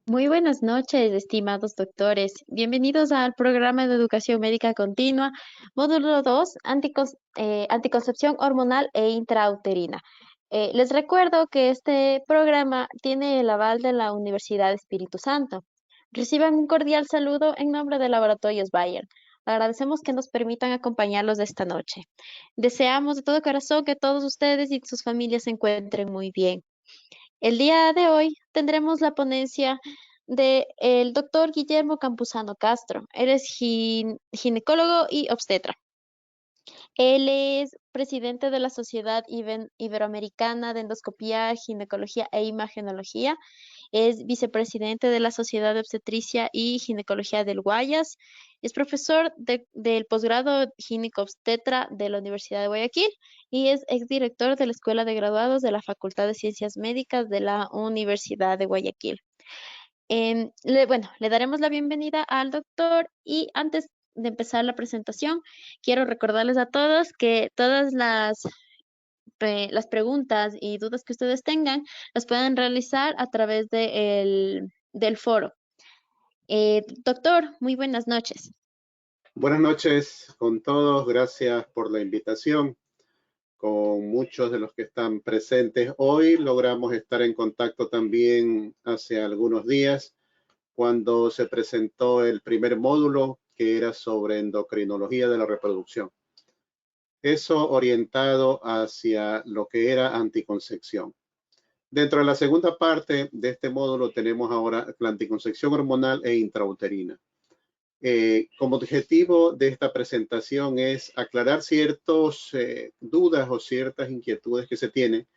Muy buenas noches, estimados doctores. Bienvenidos al programa de educación médica continua, módulo 2, anticoncepción hormonal e intrauterina. Les recuerdo que este programa tiene el aval de la Universidad Espíritu Santo. Reciban un cordial saludo en nombre de Laboratorios Bayer. Agradecemos que nos permitan acompañarlos esta noche. Deseamos de todo corazón que todos ustedes y sus familias se encuentren muy bien. El día de hoy tendremos la ponencia del doctor Guillermo Campuzano Castro. Él es ginecólogo y obstetra. Él es presidente de la Sociedad Iberoamericana de Endoscopía, Ginecología e Imagenología. Es vicepresidente de la Sociedad de Obstetricia y Ginecología del Guayas. Es profesor del posgrado gineco-obstetra de la Universidad de Guayaquil y es exdirector de la Escuela de Graduados de la Facultad de Ciencias Médicas de la Universidad de Guayaquil. Le daremos la bienvenida al doctor y antes de empezar la presentación, quiero recordarles a todos que todas las preguntas y dudas que ustedes tengan las pueden realizar a través del foro. Doctor, muy buenas noches. Buenas noches con todos, gracias por la invitación. Con muchos de los que están presentes hoy logramos estar en contacto también hace algunos días cuando se presentó el primer módulo que era sobre endocrinología de la reproducción. Eso orientado hacia lo que era anticoncepción. Dentro de la segunda parte de este módulo tenemos ahora la anticoncepción hormonal e intrauterina. Como objetivo de esta presentación es aclarar ciertas dudas o ciertas inquietudes que se tienen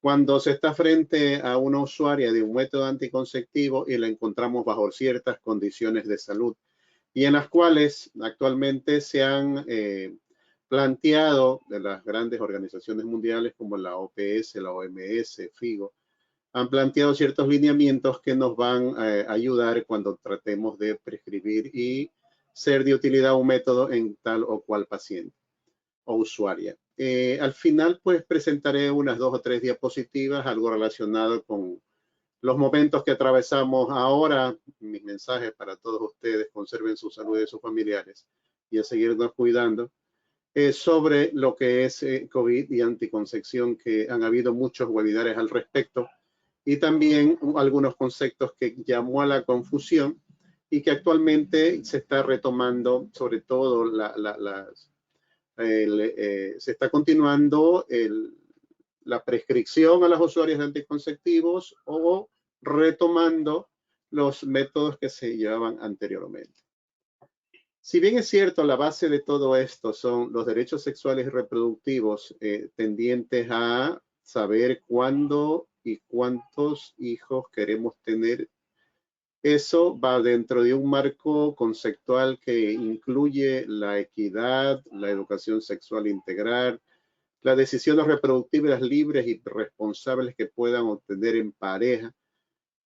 cuando se está frente a una usuaria de un método anticonceptivo y la encontramos bajo ciertas condiciones de salud y en las cuales actualmente se han planteado de las grandes organizaciones mundiales como la OPS, la OMS, FIGO, han planteado ciertos lineamientos que nos van a ayudar cuando tratemos de prescribir y ser de utilidad un método en tal o cual paciente o usuaria. Al final, pues presentaré unas 2 o 3 diapositivas, algo relacionado con los momentos que atravesamos ahora. Mis mensajes para todos ustedes: conserven su salud y de sus familiares y a seguirnos cuidando. Sobre lo que es COVID y anticoncepción, que han habido muchos webinares al respecto, y también algunos conceptos que llamó a la confusión y que actualmente se está retomando, sobre todo se está continuando la prescripción a las usuarias de anticonceptivos o retomando los métodos que se llevaban anteriormente. Si bien es cierto, la base de todo esto son los derechos sexuales y reproductivos tendientes a saber cuándo y cuántos hijos queremos tener. Eso va dentro de un marco conceptual que incluye la equidad, la educación sexual integral, las decisiones reproductivas libres y responsables que puedan obtener en pareja,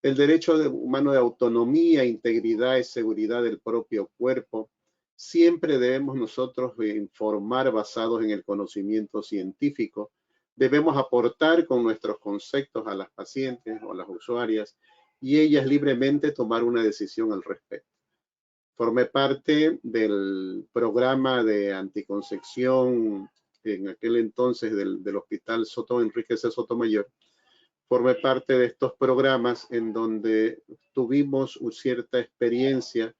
el derecho humano de autonomía, integridad y seguridad del propio cuerpo. Siempre debemos nosotros informar basados en el conocimiento científico. Debemos aportar con nuestros conceptos a las pacientes o a las usuarias y ellas libremente tomar una decisión al respecto. Formé parte del programa de anticoncepción en aquel entonces del Hospital Enrique C. Sotomayor. Formé parte de estos programas en donde tuvimos cierta experiencia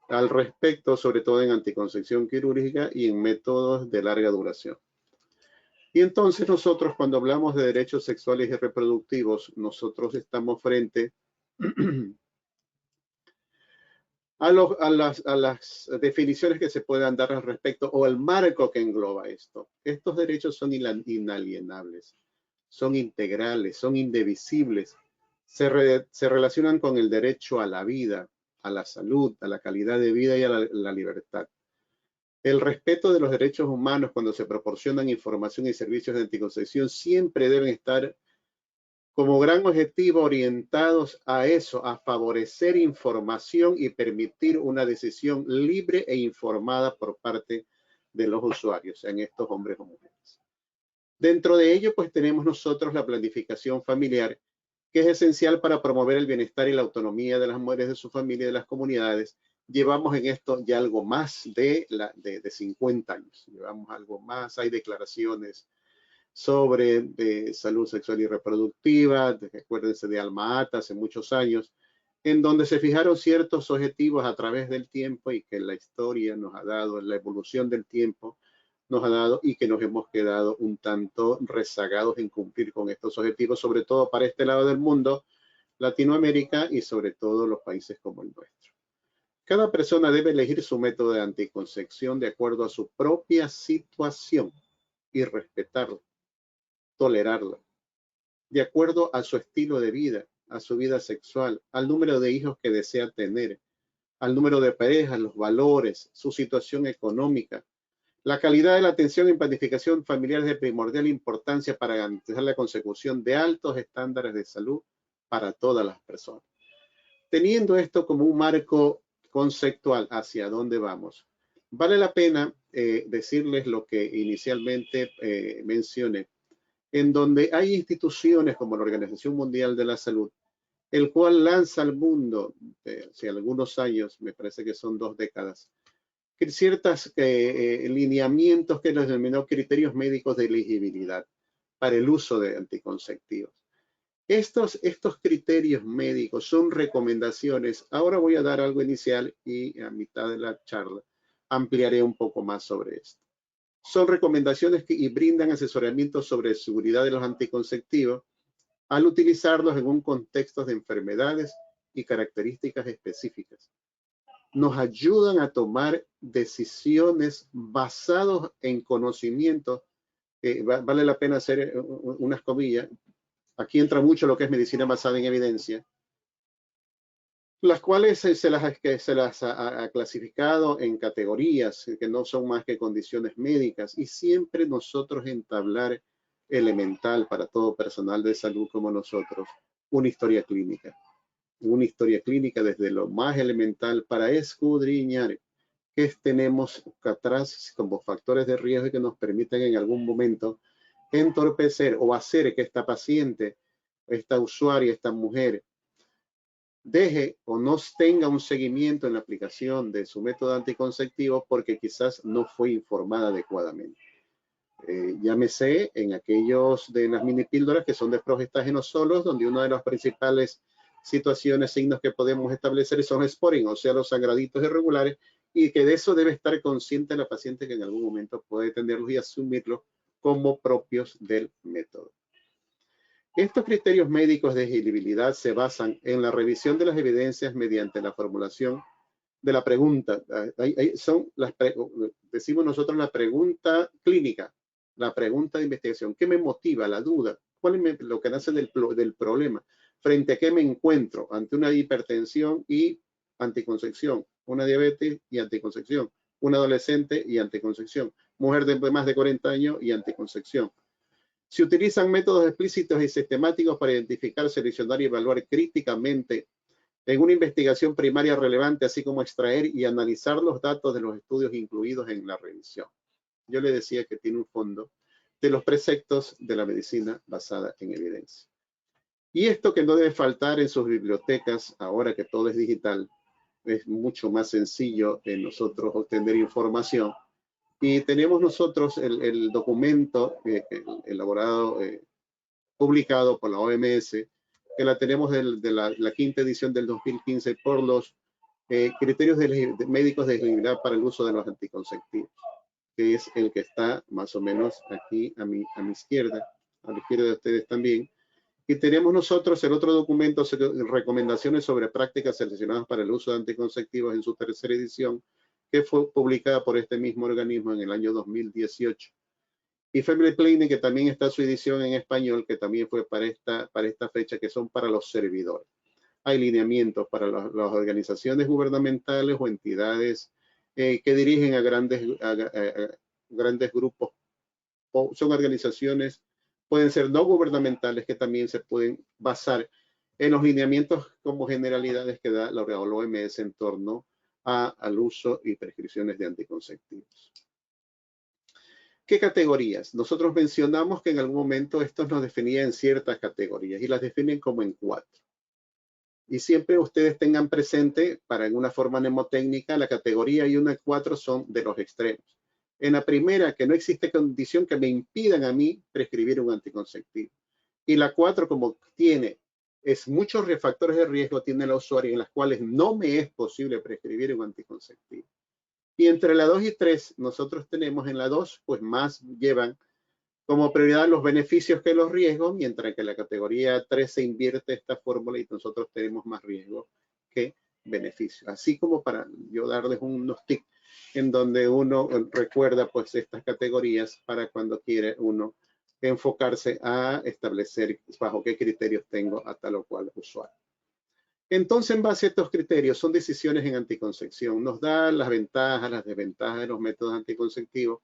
al respecto, sobre todo en anticoncepción quirúrgica y en métodos de larga duración. Y entonces nosotros, cuando hablamos de derechos sexuales y reproductivos, nosotros estamos frente a las definiciones que se puedan dar al respecto o el marco que engloba esto. Estos derechos son inalienables, son integrales, son indivisibles, se relacionan con el derecho a la vida, a la salud, a la calidad de vida y a la libertad. El respeto de los derechos humanos cuando se proporcionan información y servicios de anticoncepción siempre deben estar como gran objetivo orientados a eso, a favorecer información y permitir una decisión libre e informada por parte de los usuarios, sean estos hombres o mujeres. Dentro de ello, pues tenemos nosotros la planificación familiar, que es esencial para promover el bienestar y la autonomía de las mujeres, de su familia y de las comunidades. Llevamos en esto ya algo más de 50 años. Llevamos algo más, hay declaraciones sobre salud sexual y reproductiva, acuérdense de Alma Ata hace muchos años, en donde se fijaron ciertos objetivos a través del tiempo y que la historia nos ha dado, la evolución del tiempo nos ha dado y que nos hemos quedado un tanto rezagados en cumplir con estos objetivos, sobre todo para este lado del mundo, Latinoamérica y sobre todo los países como el nuestro. Cada persona debe elegir su método de anticoncepción de acuerdo a su propia situación y respetarlo, tolerarlo, de acuerdo a su estilo de vida, a su vida sexual, al número de hijos que desea tener, al número de parejas, los valores, su situación económica. La calidad de la atención y planificación familiar es de primordial importancia para garantizar la consecución de altos estándares de salud para todas las personas. Teniendo esto como un marco conceptual hacia dónde vamos, vale la pena decirles lo que inicialmente mencioné, en donde hay instituciones como la Organización Mundial de la Salud, el cual lanza al mundo, hace algunos años, me parece que son 2 décadas, ciertos lineamientos que los denominó criterios médicos de elegibilidad para el uso de anticonceptivos. Estos criterios médicos son recomendaciones. Ahora voy a dar algo inicial y a mitad de la charla ampliaré un poco más sobre esto. Son recomendaciones y brindan asesoramiento sobre seguridad de los anticonceptivos al utilizarlos en un contexto de enfermedades y características específicas. Nos ayudan a tomar decisiones basadas en conocimiento. Vale la pena hacer unas comillas. Aquí entra mucho lo que es medicina basada en evidencia, las cuales se las ha clasificado en categorías que no son más que condiciones médicas, y siempre nosotros entablar elemental para todo personal de salud como nosotros, una historia clínica desde lo más elemental para escudriñar qué tenemos atrás como factores de riesgo que nos permitan en algún momento entorpecer o hacer que esta paciente, esta usuaria, esta mujer, deje o no tenga un seguimiento en la aplicación de su método anticonceptivo porque quizás no fue informada adecuadamente. Llámese en aquellos de las mini píldoras que son de progestágenos solos, donde una de las principales situaciones, signos que podemos establecer son spotting, o sea, los sangraditos irregulares, y que de eso debe estar consciente la paciente que en algún momento puede tenerlos y asumirlos como propios del método. Estos criterios médicos de elegibilidad se basan en la revisión de las evidencias mediante la formulación de la pregunta. Decimos nosotros la pregunta clínica, la pregunta de investigación. ¿Qué me motiva? La duda. ¿Cuál es lo que nace del problema? ¿Frente a qué me encuentro? Ante una hipertensión y anticoncepción, una diabetes y anticoncepción, un adolescente y anticoncepción, mujer de más de 40 años y anticoncepción. Se utilizan métodos explícitos y sistemáticos para identificar, seleccionar y evaluar críticamente en una investigación primaria relevante, así como extraer y analizar los datos de los estudios incluidos en la revisión. Yo le decía que tiene un fondo de los preceptos de la medicina basada en evidencia. Y esto que no debe faltar en sus bibliotecas, ahora que todo es digital, es mucho más sencillo de nosotros obtener información. Y tenemos nosotros el documento elaborado, publicado por la OMS, que la tenemos de la quinta edición del 2015 por los criterios médicos de elegibilidad para el uso de los anticonceptivos, que es el que está más o menos aquí a mi izquierda, a la izquierda de ustedes también. Y tenemos nosotros el otro documento, recomendaciones sobre prácticas seleccionadas para el uso de anticonceptivos en su tercera edición, que fue publicada por este mismo organismo en el año 2018. Y Family Planning, que también está su edición en español, que también fue para esta fecha, que son para los servidores. Hay lineamientos para las organizaciones gubernamentales o entidades que dirigen a grandes grupos. O son organizaciones, pueden ser no gubernamentales, que también se pueden basar en los lineamientos como generalidades que da la OMS en torno al uso y prescripciones de anticonceptivos. ¿Qué categorías? Nosotros mencionamos que en algún momento estos nos definían en ciertas categorías y las definen como en 4. Y siempre ustedes tengan presente, para en una forma mnemotécnica, la categoría 1 y 4 son de los extremos. En la primera, que no existe condición que me impidan a mí prescribir un anticonceptivo. Y la 4, como muchos factores de riesgo tiene la usuaria en las cuales no me es posible prescribir un anticonceptivo. Y entre la 2 y 3, nosotros tenemos en la 2, pues más llevan como prioridad los beneficios que los riesgos, mientras que en la categoría 3 se invierte esta fórmula y nosotros tenemos más riesgo que beneficios. Así como para yo darles unos tips en donde uno recuerda pues estas categorías para cuando quiere uno enfocarse a establecer bajo qué criterios tengo a tal o cual usuario. Entonces, en base a estos criterios, son decisiones en anticoncepción. Nos da las ventajas, las desventajas de los métodos anticonceptivos,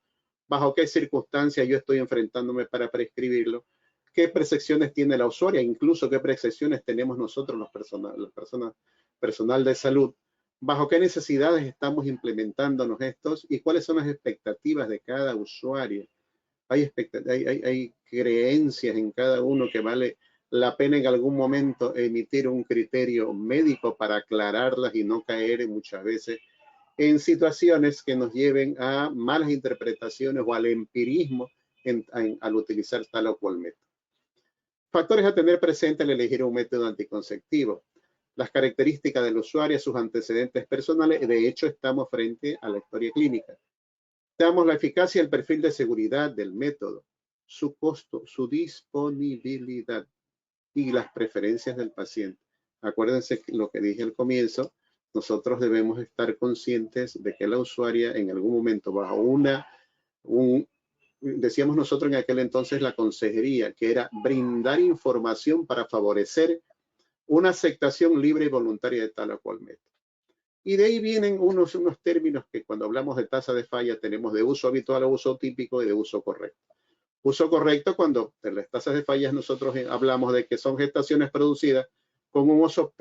bajo qué circunstancias yo estoy enfrentándome para prescribirlo, qué percepciones tiene la usuaria, incluso qué percepciones tenemos nosotros, personal de salud, bajo qué necesidades estamos implementándonos estos y cuáles son las expectativas de cada usuario. Hay creencias en cada uno que vale la pena en algún momento emitir un criterio médico para aclararlas y no caer muchas veces en situaciones que nos lleven a malas interpretaciones o al empirismo al utilizar tal o cual método. Factores a tener presente al elegir un método anticonceptivo. Las características del usuario, sus antecedentes personales. De hecho, estamos frente a la historia clínica. Damos la eficacia y el perfil de seguridad del método, su costo, su disponibilidad y las preferencias del paciente. Acuérdense lo que dije al comienzo, nosotros debemos estar conscientes de que la usuaria en algún momento bajo decíamos nosotros en aquel entonces la consejería, que era brindar información para favorecer una aceptación libre y voluntaria de tal o cual método. Y de ahí vienen unos términos que cuando hablamos de tasa de falla tenemos de uso habitual a uso típico y de uso correcto. Uso correcto cuando en las tasas de fallas nosotros hablamos de que son gestaciones producidas con un uso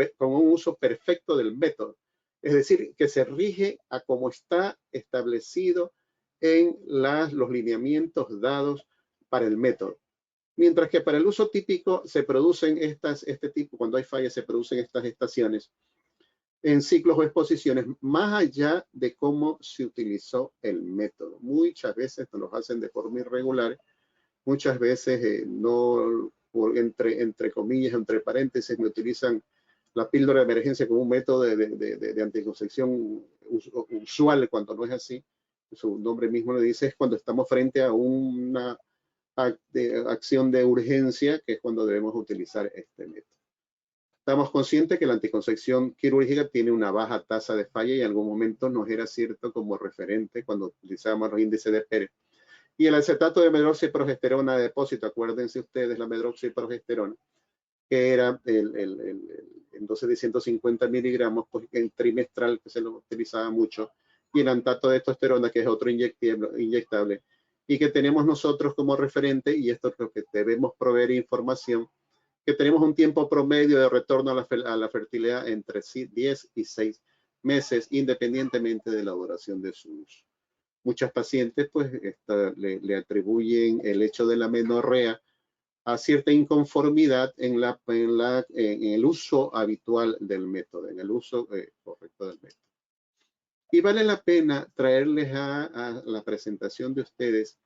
perfecto del método. Es decir, que se rige a como está establecido en los lineamientos dados para el método. Mientras que para el uso típico se producen cuando hay fallas se producen estas gestaciones en ciclos o exposiciones más allá de cómo se utilizó el método. Muchas veces nos lo hacen de forma irregular, muchas veces no, entre comillas, entre paréntesis, me utilizan la píldora de emergencia como un método de anticoncepción usual cuando no es así. Su nombre mismo le dice, es cuando estamos frente a una acción de urgencia, que es cuando debemos utilizar este método. Estamos conscientes que la anticoncepción quirúrgica tiene una baja tasa de falla y en algún momento nos era cierto como referente cuando utilizábamos los índices de Pérez. Y el acetato de medroxiprogesterona de depósito, acuérdense ustedes la medroxiprogesterona, que era en dosis de 150 miligramos, pues en trimestral, que se lo utilizaba mucho, y el antato de testosterona, que es otro inyectable, y que tenemos nosotros como referente, y esto es lo que debemos proveer información, que tenemos un tiempo promedio de retorno a la fertilidad entre 10 y 6 meses, independientemente de la duración de su uso. Muchas pacientes pues le atribuyen el hecho de la menorrea a cierta inconformidad en el uso habitual del método, en el uso correcto del método. Y vale la pena traerles a la presentación de ustedes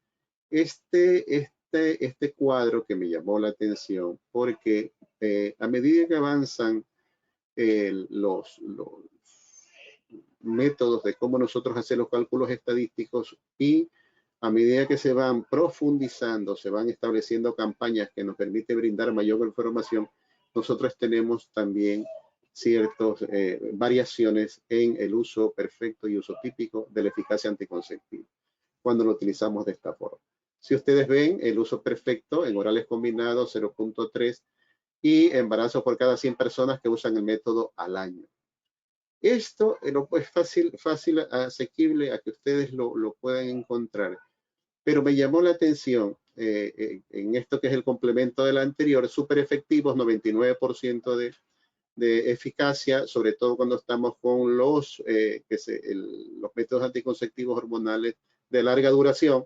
este cuadro que me llamó la atención porque a medida que avanzan los métodos de cómo nosotros hacemos los cálculos estadísticos y a medida que se van profundizando, se van estableciendo campañas que nos permiten brindar mayor información, nosotros tenemos también ciertas variaciones en el uso perfecto y uso típico de la eficacia anticonceptiva cuando lo utilizamos de esta forma. Si ustedes ven, el uso perfecto en orales combinados 0.3 y embarazo por cada 100 personas que usan el método al año. Esto es fácil, asequible a que ustedes lo puedan encontrar, pero me llamó la atención en esto que es el complemento del anterior, súper efectivos, 99% de eficacia, sobre todo cuando estamos con los métodos anticonceptivos hormonales de larga duración,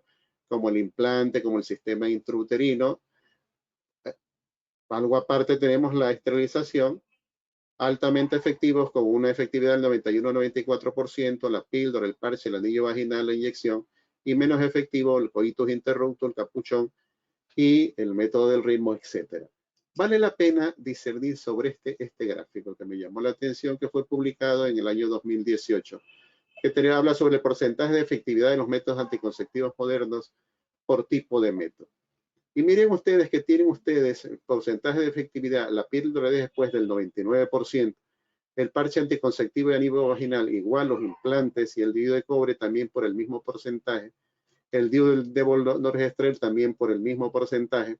como el implante, como el sistema intrauterino. Algo aparte tenemos la esterilización, altamente efectivos con una efectividad del 91-94%, la píldora, el parche, el anillo vaginal, la inyección, y menos efectivo el coitus interruptus, el capuchón y el método del ritmo, etcétera. Vale la pena discernir sobre este gráfico que me llamó la atención, que fue publicado en el año 2018, que habla sobre el porcentaje de efectividad de los métodos anticonceptivos modernos por tipo de método. Y miren ustedes que tienen ustedes el porcentaje de efectividad, la píldora después del 99%, el parche anticonceptivo de anillo vaginal igual, los implantes y el DIU de cobre también por el mismo porcentaje, el DIU de norgestrel también por el mismo porcentaje,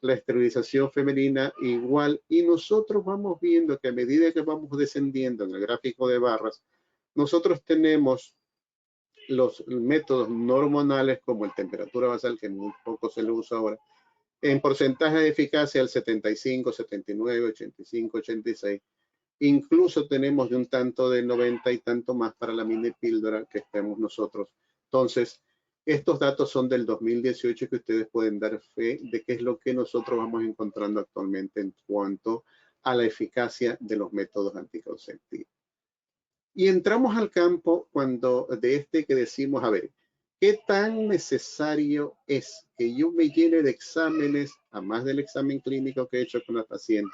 la esterilización femenina igual, y nosotros vamos viendo que a medida que vamos descendiendo en el gráfico de barras, nosotros tenemos los métodos no hormonales como el temperatura basal, que muy poco se le usa ahora, en porcentaje de eficacia el 75, 79, 85, 86. Incluso tenemos de un tanto de 90 y tanto más para la mini píldora que estemos nosotros. Entonces, estos datos son del 2018 que ustedes pueden dar fe de qué es lo que nosotros vamos encontrando actualmente en cuanto a la eficacia de los métodos anticonceptivos. Y entramos al campo cuando de que decimos, a ver, ¿qué tan necesario es que yo me llene de exámenes, además del examen clínico que he hecho con la paciente,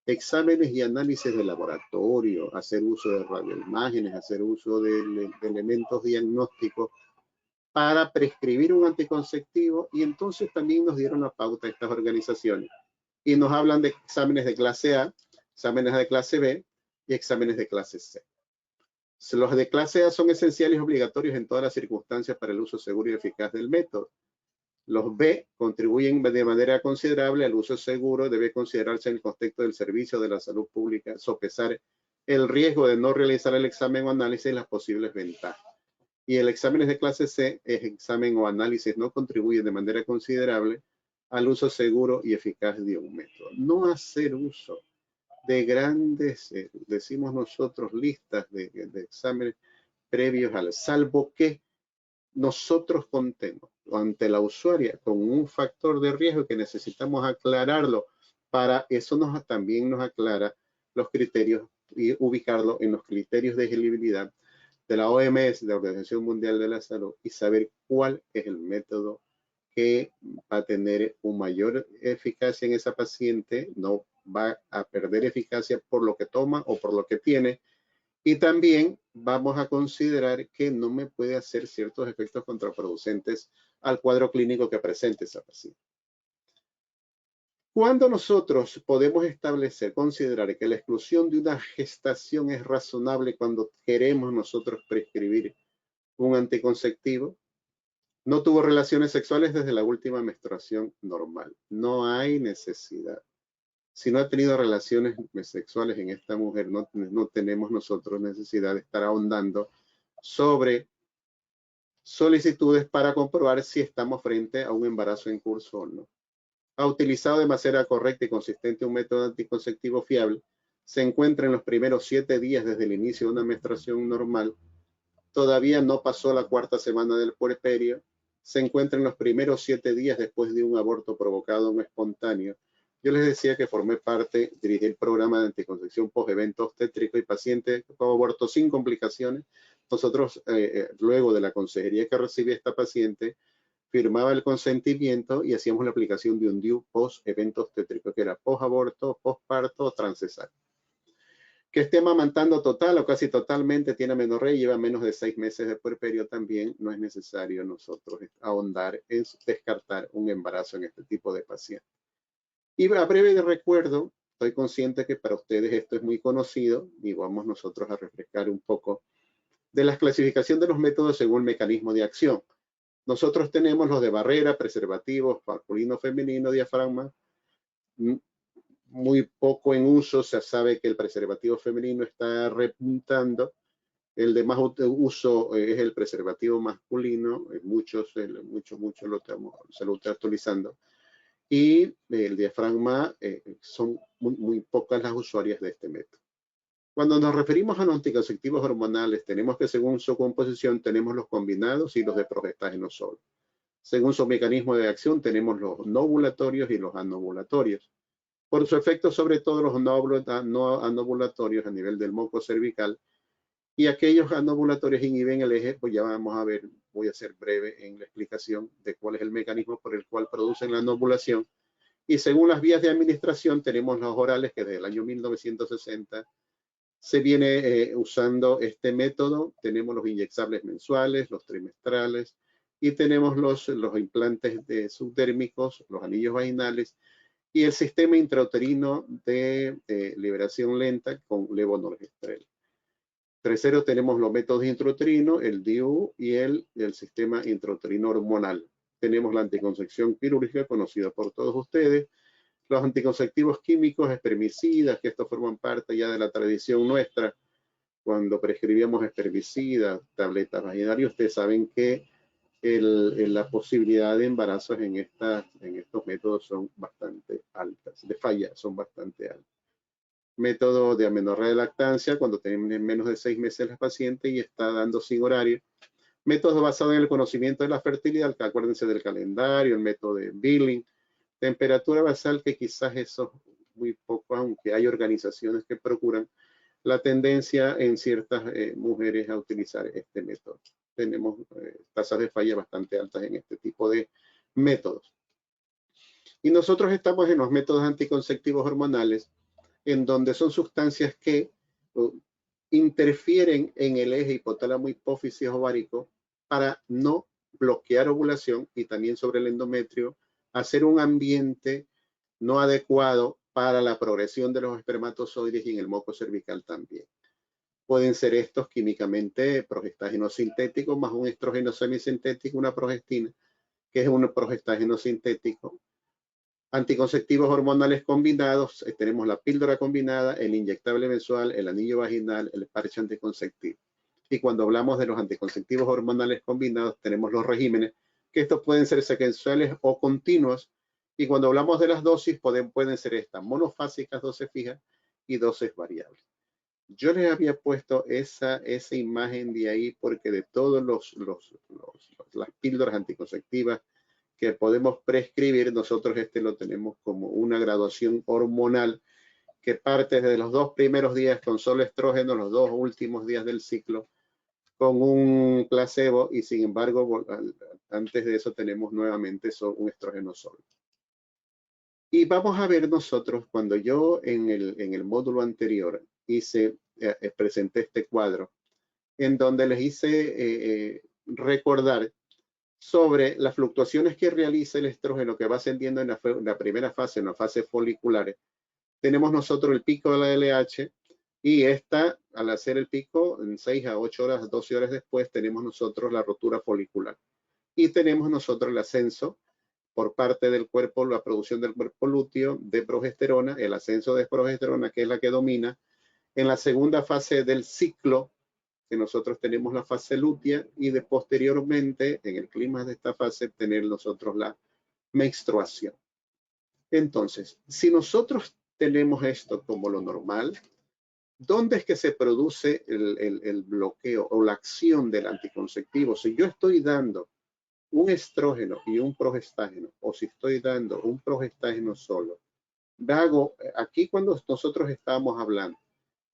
exámenes y análisis de laboratorio, hacer uso de radioimágenes, hacer uso de elementos diagnósticos para prescribir un anticonceptivo? Y entonces también nos dieron la pauta estas organizaciones y nos hablan de exámenes de clase A, exámenes de clase B y exámenes de clase C. Los de clase A son esenciales y obligatorios en todas las circunstancias para el uso seguro y eficaz del método. Los B contribuyen de manera considerable al uso seguro. Debe considerarse en el contexto del servicio de la salud pública, sopesar el riesgo de no realizar el examen o análisis y las posibles ventajas. Y el examen de clase C, es examen o análisis, no contribuye de manera considerable al uso seguro y eficaz de un método. No hacer uso de grandes, decimos nosotros, listas de exámenes previos al, salvo que nosotros contemos ante la usuaria con un factor de riesgo que necesitamos aclararlo. Para eso también nos aclara los criterios y ubicarlo en los criterios de elegibilidad de la OMS, de la Organización Mundial de la Salud, y saber cuál es el método que va a tener una mayor eficacia en esa paciente, no va a perder eficacia por lo que toma o por lo que tiene. Y también vamos a considerar que no me puede hacer ciertos efectos contraproducentes al cuadro clínico que presente esa paciente. ¿Cuándo nosotros podemos considerar que la exclusión de una gestación es razonable cuando queremos nosotros prescribir un anticonceptivo? No tuvo relaciones sexuales desde la última menstruación normal. No hay necesidad. Si no ha tenido relaciones sexuales en esta mujer, no tenemos nosotros necesidad de estar ahondando sobre solicitudes para comprobar si estamos frente a un embarazo en curso o no. Ha utilizado de manera correcta y consistente un método anticonceptivo fiable. Se encuentra en los primeros 7 días desde el inicio de una menstruación normal. Todavía no pasó la 4ª semana del puerperio. Se encuentra en los primeros 7 días después de un aborto provocado o espontáneo. Yo les decía que formé parte, dirigí el programa de anticoncepción post-evento obstétrico y paciente con aborto sin complicaciones. Nosotros, luego de la consejería que recibí esta paciente, firmaba el consentimiento y hacíamos la aplicación de un DIU post-evento obstétrico, que era post-aborto, post-parto o transcesárea. Que esté amamantando total o casi totalmente, tiene amenorrea y lleva menos de 6 meses de puerperio, también no es necesario nosotros ahondar en descartar un embarazo en este tipo de pacientes. Y a breve de recuerdo, estoy consciente que para ustedes esto es muy conocido y vamos nosotros a refrescar un poco de la clasificación de los métodos según mecanismo de acción. Nosotros tenemos los de barrera, preservativos, masculino, femenino, diafragma. Muy poco en uso, se sabe que el preservativo femenino está repuntando. El de más uso es el preservativo masculino, muchos se lo está actualizando. Y el diafragma, son muy pocas las usuarias de este método. Cuando nos referimos a los anticonceptivos hormonales, tenemos que según su composición tenemos los combinados y los de progestágeno solo. Según su mecanismo de acción, tenemos los no ovulatorios y los anovulatorios. Por su efecto, sobre todo los no anovulatorios a nivel del moco cervical, y aquellos anovulatorios inhiben el eje, pues ya vamos a ver, voy a ser breve en la explicación de cuál es el mecanismo por el cual producen la anovulación. Y según las vías de administración, tenemos los orales, que desde el año 1960 se viene usando este método. Tenemos los inyectables mensuales, los trimestrales, y tenemos los implantes subdérmicos, los anillos vaginales, y el sistema intrauterino de liberación lenta con levonorgestrel. Tercero, tenemos los métodos intrauterinos, el DIU y el sistema intrauterino hormonal. Tenemos la anticoncepción quirúrgica, conocida por todos ustedes, los anticonceptivos químicos, espermicidas, que estos forman parte ya de la tradición nuestra. Cuando prescribíamos espermicidas, tabletas vaginales, ustedes saben que la posibilidad de embarazos en estos métodos son bastante altas, de falla son bastante altas. Método de amenorrea de lactancia, cuando tienen menos de 6 meses la paciente y está dando sin horario. Métodos basados en el conocimiento de la fertilidad, que acuérdense del calendario, el método de Billing. Temperatura basal, que quizás eso muy poco, aunque hay organizaciones que procuran la tendencia en ciertas mujeres a utilizar este método. Tenemos tasas de falla bastante altas en este tipo de métodos. Y nosotros estamos en los métodos anticonceptivos hormonales, en donde son sustancias que interfieren en el eje hipotálamo hipófisis ovárico para no bloquear ovulación, y también sobre el endometrio, hacer un ambiente no adecuado para la progresión de los espermatozoides, y en el moco cervical también. Pueden ser estos químicamente progestágenos sintéticos más un estrógeno semisintético, una progestina, que es un progestágeno sintético. Anticonceptivos hormonales combinados, tenemos la píldora combinada, el inyectable mensual, el anillo vaginal, el parche anticonceptivo. Y cuando hablamos de los anticonceptivos hormonales combinados, tenemos los regímenes, que estos pueden ser secuenciales o continuos. Y cuando hablamos de las dosis, pueden ser estas monofásicas, dosis fijas, y dosis variables. Yo les había puesto esa imagen de ahí porque de todos las píldoras anticonceptivas que podemos prescribir, nosotros lo tenemos como una graduación hormonal que parte desde los 2 primeros días con solo estrógeno, los 2 últimos días del ciclo con un placebo, y sin embargo antes de eso tenemos nuevamente un estrógeno solo. Y vamos a ver nosotros, cuando yo en el módulo anterior presenté este cuadro, en donde les hice recordar sobre las fluctuaciones que realiza el estrógeno, que va ascendiendo en la primera fase, en la fase folicular. Tenemos nosotros el pico de la LH, y al hacer el pico, en 6 a 8 horas, 12 horas después, tenemos nosotros la rotura folicular. Y tenemos nosotros el ascenso por parte del cuerpo, la producción del cuerpo lúteo de progesterona, el ascenso de progesterona, que es la que domina en la segunda fase del ciclo, que nosotros tenemos la fase lútea, y posteriormente, en el clima de esta fase, tener nosotros la menstruación. Entonces, si nosotros tenemos esto como lo normal, ¿dónde es que se produce el bloqueo o la acción del anticonceptivo? Si yo estoy dando un estrógeno y un progestágeno, o si estoy dando un progestágeno solo, aquí cuando nosotros estamos hablando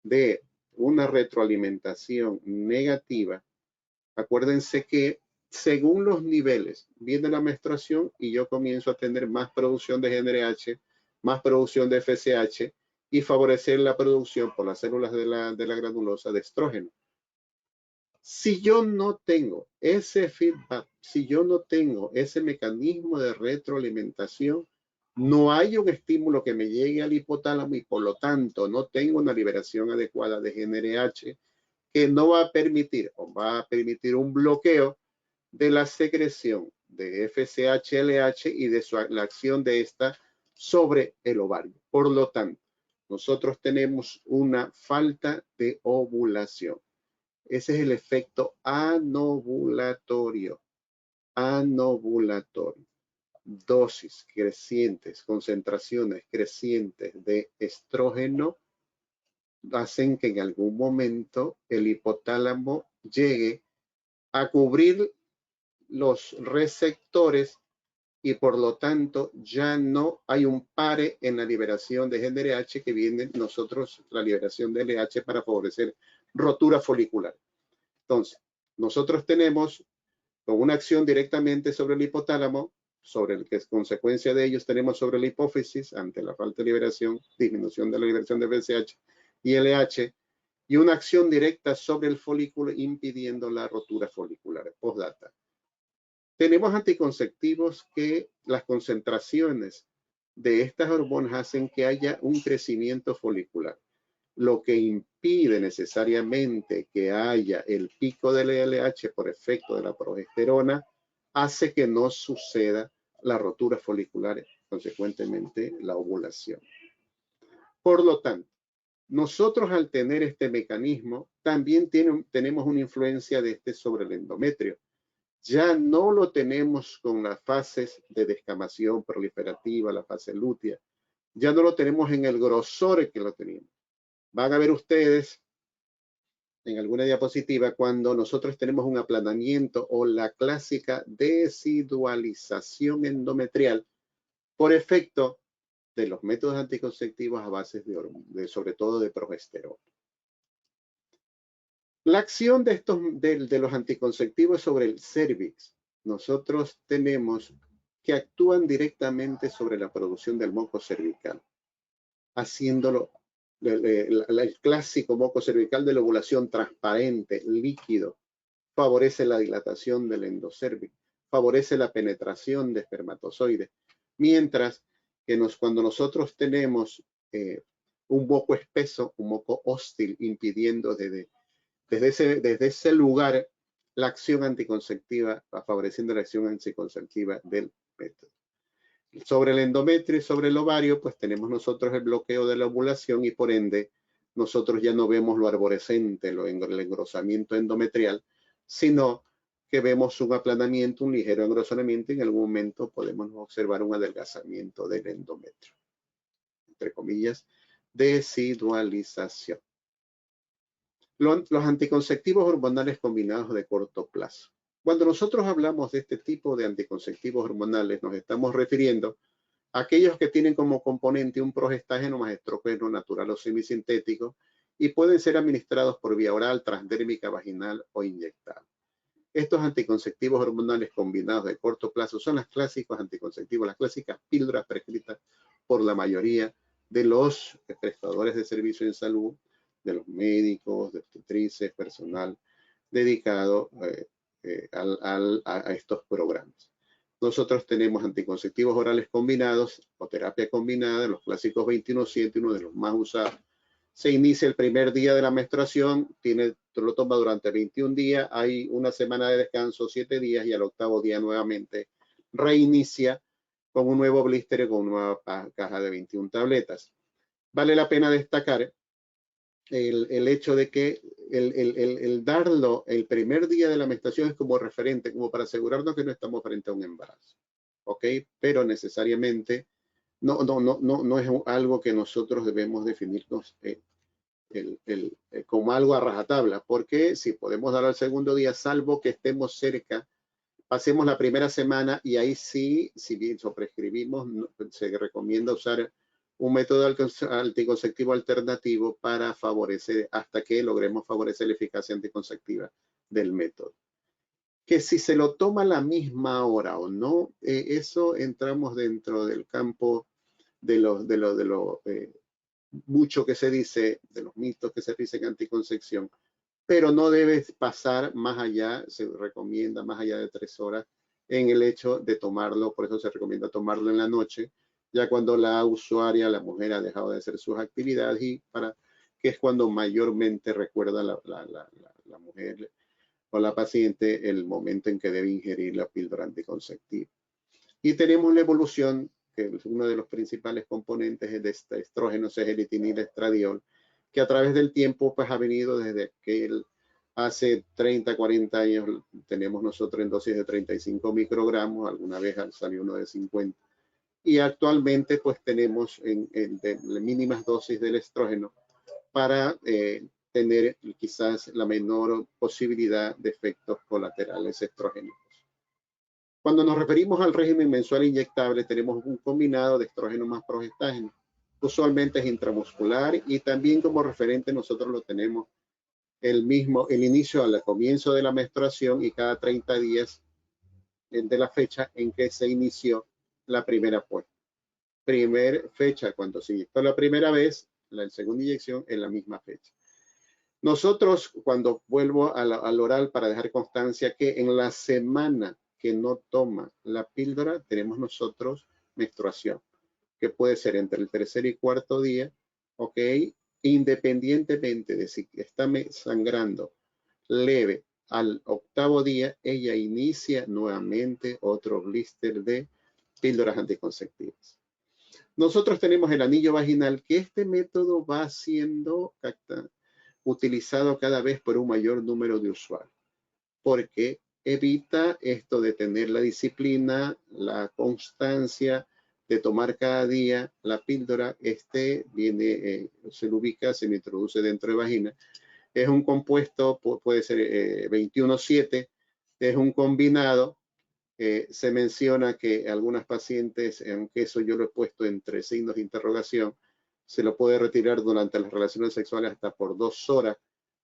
de una retroalimentación negativa, acuérdense que según los niveles viene la menstruación y yo comienzo a tener más producción de GnRH, más producción de FSH, y favorecer la producción por las células de la granulosa de estrógeno. Si yo no tengo ese feedback, si yo no tengo ese mecanismo de retroalimentación, no hay un estímulo que me llegue al hipotálamo, y por lo tanto no tengo una liberación adecuada de GnRH, que no va a permitir, o va a permitir un bloqueo de la secreción de FSH-LH y de la acción de esta sobre el ovario. Por lo tanto, nosotros tenemos una falta de ovulación. Ese es el efecto anovulatorio. Anovulatorio. Dosis crecientes, concentraciones crecientes de estrógeno hacen que en algún momento el hipotálamo llegue a cubrir los receptores y por lo tanto ya no hay un pare en la liberación de GnRH que viene nosotros, la liberación de LH para favorecer rotura folicular. Entonces, nosotros tenemos con una acción directamente sobre el hipotálamo, sobre el que es consecuencia de ellos tenemos sobre la hipófisis ante la falta de liberación, disminución de la liberación de FSH y LH, y una acción directa sobre el folículo impidiendo la rotura folicular. Postdata. Tenemos anticonceptivos que las concentraciones de estas hormonas hacen que haya un crecimiento folicular, lo que impide necesariamente que haya el pico del LH por efecto de la progesterona, hace que no suceda la rotura folicular, consecuentemente la ovulación. Por lo tanto, nosotros al tener este mecanismo, también tenemos una influencia de este sobre el endometrio. Ya no lo tenemos con las fases de descamación proliferativa, la fase lútea. Ya no lo tenemos en el grosor que lo teníamos. Van a ver ustedes en alguna diapositiva cuando nosotros tenemos un aplanamiento o la clásica desidualización endometrial por efecto de los métodos anticonceptivos a base sobre todo de progesterona. La acción de los anticonceptivos sobre el cervix, nosotros tenemos que actúan directamente sobre la producción del moco cervical, haciéndolo el clásico moco cervical de la ovulación transparente, líquido, favorece la dilatación del endocérvix, favorece la penetración de espermatozoides, mientras que cuando nosotros tenemos un moco espeso, un moco hostil, impidiendo desde ese lugar la acción anticonceptiva, favoreciendo la acción anticonceptiva del método. Sobre el endometrio y sobre el ovario, pues tenemos nosotros el bloqueo de la ovulación y por ende nosotros ya no vemos lo arborescente, el engrosamiento endometrial, sino que vemos un aplanamiento, un ligero engrosamiento y en algún momento podemos observar un adelgazamiento del endometrio. Entre comillas, desidualización. Los anticonceptivos hormonales combinados de corto plazo. Cuando nosotros hablamos de este tipo de anticonceptivos hormonales, nos estamos refiriendo a aquellos que tienen como componente un progestágeno más estrógeno natural o semisintético y pueden ser administrados por vía oral, transdérmica, vaginal o inyectable. Estos anticonceptivos hormonales combinados de corto plazo son los clásicos anticonceptivos, las clásicas píldoras prescritas por la mayoría de los prestadores de servicios en salud, de los médicos, de obstetrices, personal dedicado a estos programas. Nosotros tenemos anticonceptivos orales combinados o terapia combinada, los clásicos 21-7, uno de los más usados. Se inicia el primer día de la menstruación, lo toma durante 21 días, hay una semana de descanso, 7 días, y al octavo día nuevamente reinicia con un nuevo blister con una nueva caja de 21 tabletas. Vale la pena destacar el hecho de que el darlo el primer día de la menstruación es como referente, como para asegurarnos que no estamos frente a un embarazo, ¿ok? Pero necesariamente no es algo que nosotros debemos definirnos como algo a rajatabla, porque si podemos dar al segundo día, salvo que estemos cerca, pasemos la primera semana y ahí sí, si bien prescribimos, se recomienda usar un método anticonceptivo alternativo para favorecer, hasta que logremos favorecer la eficacia anticonceptiva del método. Que si se lo toma a la misma hora o no, eso entramos dentro del campo de lo mucho que se dice, de los mitos que se dicen anticoncepción, pero no debe pasar más allá, se recomienda más allá de 3 horas en el hecho de tomarlo, por eso se recomienda tomarlo en la noche, ya cuando la usuaria, la mujer, ha dejado de hacer sus actividades y que es cuando mayormente recuerda la mujer o la paciente el momento en que debe ingerir la píldora anticonceptiva. Y tenemos la evolución, que es uno de los principales componentes de este estrógeno, L-L-etinil estradiol, que a través del tiempo pues ha venido desde que hace 30, 40 años tenemos nosotros en dosis de 35 microgramos, alguna vez salió uno de 50. Y actualmente pues tenemos en mínimas dosis del estrógeno para tener quizás la menor posibilidad de efectos colaterales estrógenos. Cuando nos referimos al régimen mensual inyectable, tenemos un combinado de estrógeno más progestágeno. Usualmente es intramuscular y también como referente nosotros lo tenemos el inicio al comienzo de la menstruación y cada 30 días de la fecha en que se inició la primera puesta. Primer fecha cuando se inyectó la primera vez, la segunda inyección en la misma fecha. Nosotros, cuando vuelvo al oral para dejar constancia que en la semana que no toma la píldora, tenemos nosotros menstruación, que puede ser entre el tercer y cuarto día, ¿ok? Independientemente de si está sangrando leve al octavo día, ella inicia nuevamente otro blister de píldoras anticonceptivas. Nosotros tenemos el anillo vaginal, que este método va siendo utilizado cada vez por un mayor número de usuarios, porque evita esto de tener la disciplina, la constancia de tomar cada día la píldora. Se lo ubica, se le introduce dentro de vagina. Es un compuesto, puede ser 21-7, es un combinado. Se menciona que algunas pacientes, aunque eso yo lo he puesto entre signos de interrogación, se lo puede retirar durante las relaciones sexuales hasta por 2 horas,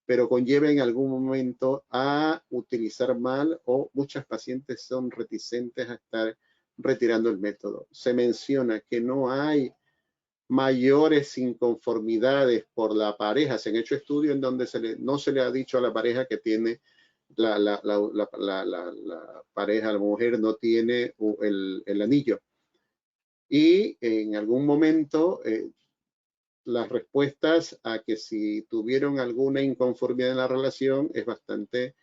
pero conlleva en algún momento a utilizar mal, o muchas pacientes son reticentes a estar retirando el método. Se menciona que no hay mayores inconformidades por la pareja. Se han hecho estudios en donde no se le ha dicho a la pareja que tiene la pareja, la mujer no tiene el anillo. Y en algún momento las respuestas a que si tuvieron alguna inconformidad en la relación es bastante,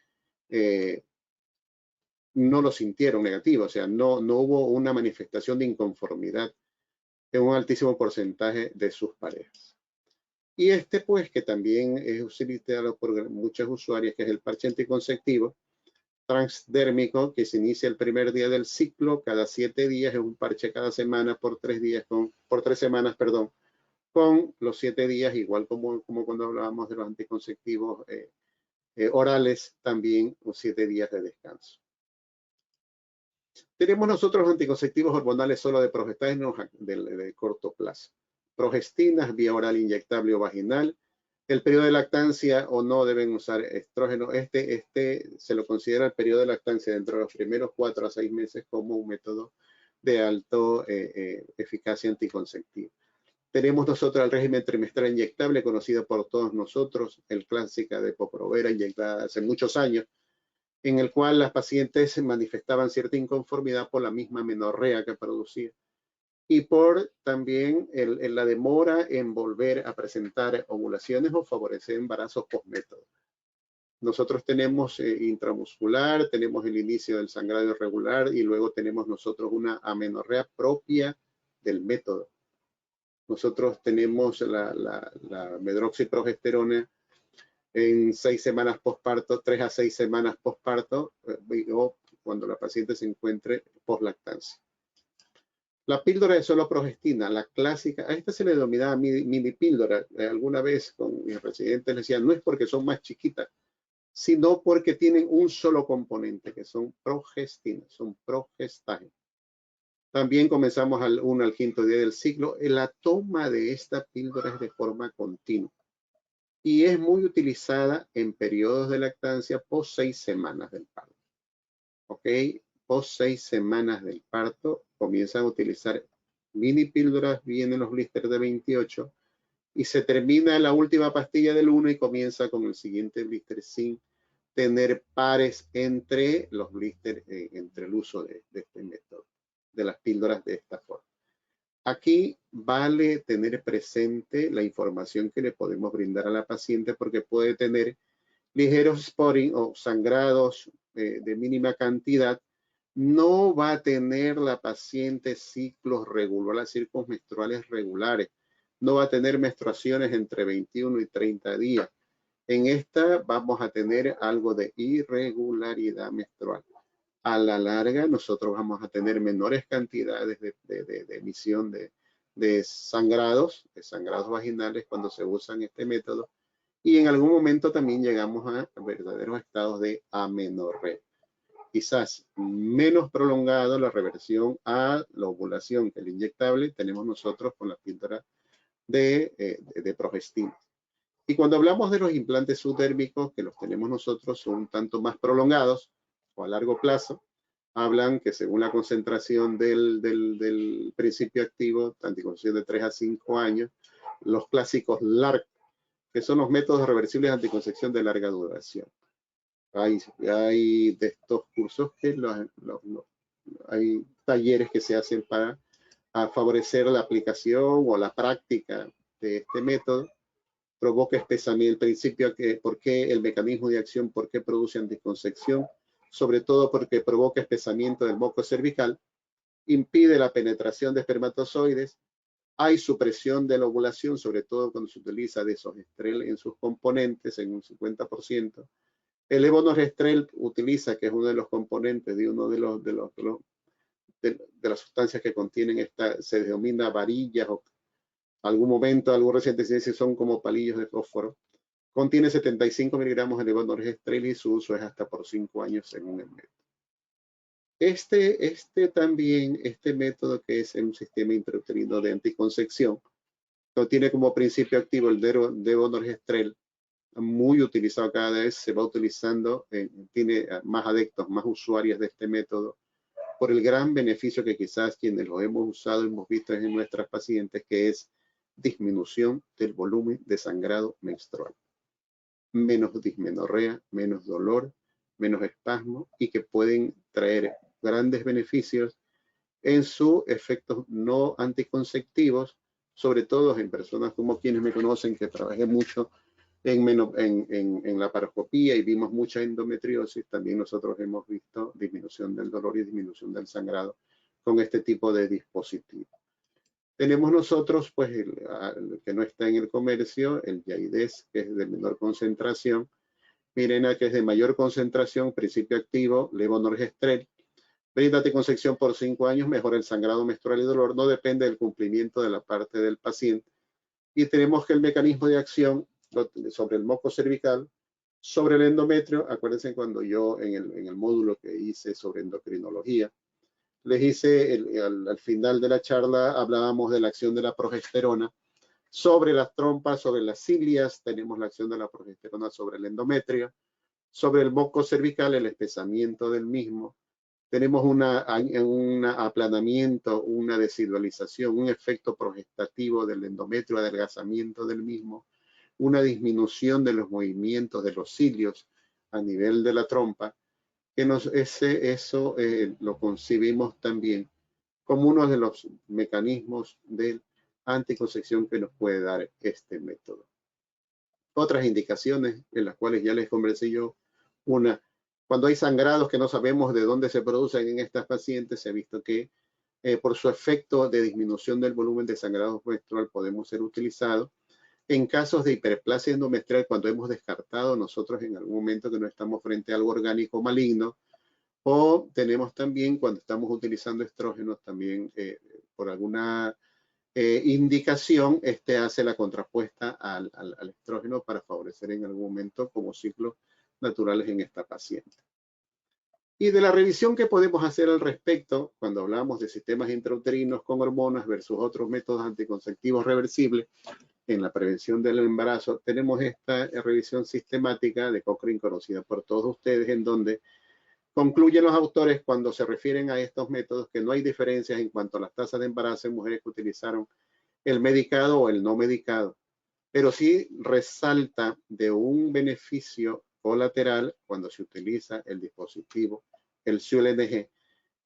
no lo sintieron negativo, o sea, no hubo una manifestación de inconformidad en un altísimo porcentaje de sus parejas. Y pues, que también es utilizado por muchas usuarias, que es el parche anticonceptivo transdérmico, que se inicia el primer día del ciclo, cada 7 días, es un parche cada semana por 3 días, por 3 semanas, perdón, con los 7 días, igual como cuando hablábamos de los anticonceptivos orales, también 7 días de descanso. Tenemos nosotros anticonceptivos hormonales solo de progestágenos de corto plazo. Progestinas, vía oral inyectable o vaginal. El periodo de lactancia o no deben usar estrógeno. Se lo considera el periodo de lactancia dentro de los primeros 4 a 6 meses como un método de alto eficacia anticonceptiva. Tenemos nosotros el régimen trimestral inyectable, conocido por todos nosotros, el clásica de Poprovera, inyectada hace muchos años, en el cual las pacientes manifestaban cierta inconformidad por la misma menorrea que producía y por también la demora en volver a presentar ovulaciones o favorecer embarazos postmétodo. Nosotros tenemos intramuscular, tenemos el inicio del sangrado irregular y luego tenemos nosotros una amenorrea propia del método. Nosotros tenemos la medroxiprogesterona en 6 semanas posparto, 3 a 6 semanas posparto, o cuando la paciente se encuentre poslactancia. La píldora de solo progestina, la clásica, a esta se le denominaba mini píldora. Alguna vez con mis residentes les decían, no es porque son más chiquitas, sino porque tienen un solo componente, que son progestinas, son progestágenos. También comenzamos al 1 al 5 día del ciclo. La toma de esta píldora es de forma continua y es muy utilizada en periodos de lactancia post 6 semanas del parto. ¿Ok? Post 6 semanas del parto comienzan a utilizar mini píldoras, vienen los blisters de 28 y se termina la última pastilla del 1 y comienza con el siguiente blister sin tener pares entre los blisters, entre el uso de este método, de las píldoras de esta forma. Aquí vale tener presente la información que le podemos brindar a la paciente, porque puede tener ligeros spotting o sangrados de mínima cantidad. No va a tener la paciente ciclos regulares, ciclos menstruales regulares. No va a tener menstruaciones entre 21 y 30 días. En esta vamos a tener algo de irregularidad menstrual. A la larga, nosotros vamos a tener menores cantidades de emisión de sangrados vaginales cuando se usan este método. Y en algún momento también llegamos a verdaderos estados de amenorrea. quizás menos prolongado la reversión a la ovulación que el inyectable tenemos nosotros con la píldora de progestina. Y cuando hablamos de los implantes subdérmicos, que los tenemos nosotros, son un tanto más prolongados o a largo plazo, hablan que según la concentración del principio activo, anticoncepción de 3 a 5 años, los clásicos LARC, que son los métodos reversibles de anticoncepción de larga duración. Hay de estos cursos que hay talleres que se hacen para favorecer la aplicación o la práctica de este método. Provoca espesamiento, el principio que, ¿por qué el mecanismo de acción? ¿Por qué produce anticoncepción? Sobre todo porque provoca espesamiento del moco cervical, impide la penetración de espermatozoides, hay supresión de la ovulación, sobre todo cuando se utiliza desogestrel en sus componentes en un 50%. El levonorgestrel utiliza, que es uno de los componentes de uno de las sustancias que contienen esta, se denomina varillas o algún momento, algún reciente ciencia son como palillos de fósforo. Contiene 75 miligramos de levonorgestrel y su uso es hasta por 5 años según el método. Este método que es un sistema intrauterino de anticoncepción, lo tiene como principio activo el levonorgestrel, muy utilizado cada vez, se va utilizando, tiene más adeptos, más usuarios de este método, por el gran beneficio que quizás quienes lo hemos usado hemos visto en nuestras pacientes, que es disminución del volumen de sangrado menstrual. Menos dismenorrea, menos dolor, menos espasmo y que pueden traer grandes beneficios en sus efectos no anticonceptivos, sobre todo en personas como quienes me conocen, que trabajé mucho en la paroscopía y vimos mucha endometriosis. También nosotros hemos visto disminución del dolor y disminución del sangrado con este tipo de dispositivo. Tenemos nosotros, pues, el que no está en el comercio, el Yaides, que es de menor concentración, Mirena, que es de mayor concentración, principio activo, levonorgestrel, brinda anticoncepción por 5 años, mejora el sangrado menstrual y dolor, no depende del cumplimiento de la parte del paciente. Y tenemos que el mecanismo de acción sobre el moco cervical, sobre el endometrio, acuérdense cuando yo en el módulo que hice sobre endocrinología, les hice al final de la charla, hablábamos de la acción de la progesterona sobre las trompas, sobre las cilias, tenemos la acción de la progesterona sobre el endometrio, sobre el moco cervical, el espesamiento del mismo, tenemos un aplanamiento, una desidualización, un efecto progestativo del endometrio, adelgazamiento del mismo, una disminución de los movimientos de los cilios a nivel de la trompa, que eso lo concibimos también como uno de los mecanismos de anticoncepción que nos puede dar este método. Otras indicaciones en las cuales ya les conversé yo, cuando hay sangrados que no sabemos de dónde se producen en estas pacientes, se ha visto que por su efecto de disminución del volumen de sangrado menstrual podemos ser utilizados. En casos de hiperplasia endometrial, cuando hemos descartado nosotros en algún momento que no estamos frente a algo orgánico maligno, o tenemos también cuando estamos utilizando estrógenos también por alguna indicación, hace la contrapuesta al estrógeno para favorecer en algún momento como ciclos naturales en esta paciente. Y de la revisión que podemos hacer al respecto, cuando hablamos de sistemas intrauterinos con hormonas versus otros métodos anticonceptivos reversibles en la prevención del embarazo, tenemos esta revisión sistemática de Cochrane conocida por todos ustedes, en donde concluyen los autores cuando se refieren a estos métodos que no hay diferencias en cuanto a las tasas de embarazo en mujeres que utilizaron el medicado o el no medicado, pero sí resalta de un beneficio colateral cuando se utiliza el dispositivo, el SULNG,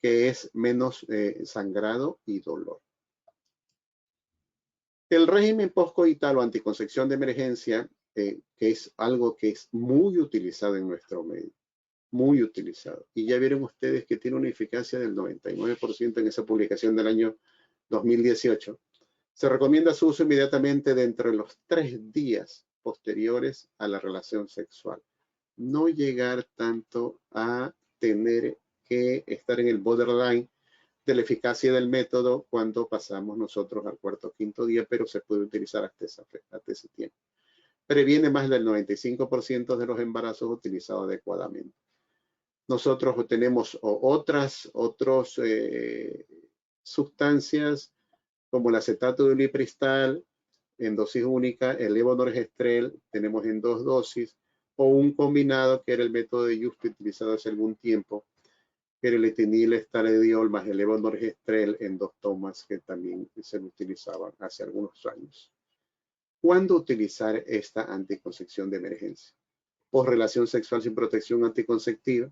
que es menos sangrado y dolor. El régimen postcoital o anticoncepción de emergencia, que es algo que es muy utilizado en nuestro medio, muy utilizado. Y ya vieron ustedes que tiene una eficacia del 99% en esa publicación del año 2018. Se recomienda su uso inmediatamente dentro de los 3 días posteriores a la relación sexual. No llegar tanto a tener que estar en el borderline de la eficacia del método cuando pasamos nosotros al 4º o 5º día, pero se puede utilizar hasta ese tiempo. Previene más del 95% de los embarazos utilizados adecuadamente. Nosotros tenemos otras sustancias como el acetato de ulipristal en dosis única, el levonorgestrel tenemos en 2 dosis, o un combinado que era el método de Just utilizado hace algún tiempo, que era el etinil estradiol más el levonorgestrel en 2 tomas que también se utilizaban hace algunos años. ¿Cuándo utilizar esta anticoncepción de emergencia? Por relación sexual sin protección anticonceptiva,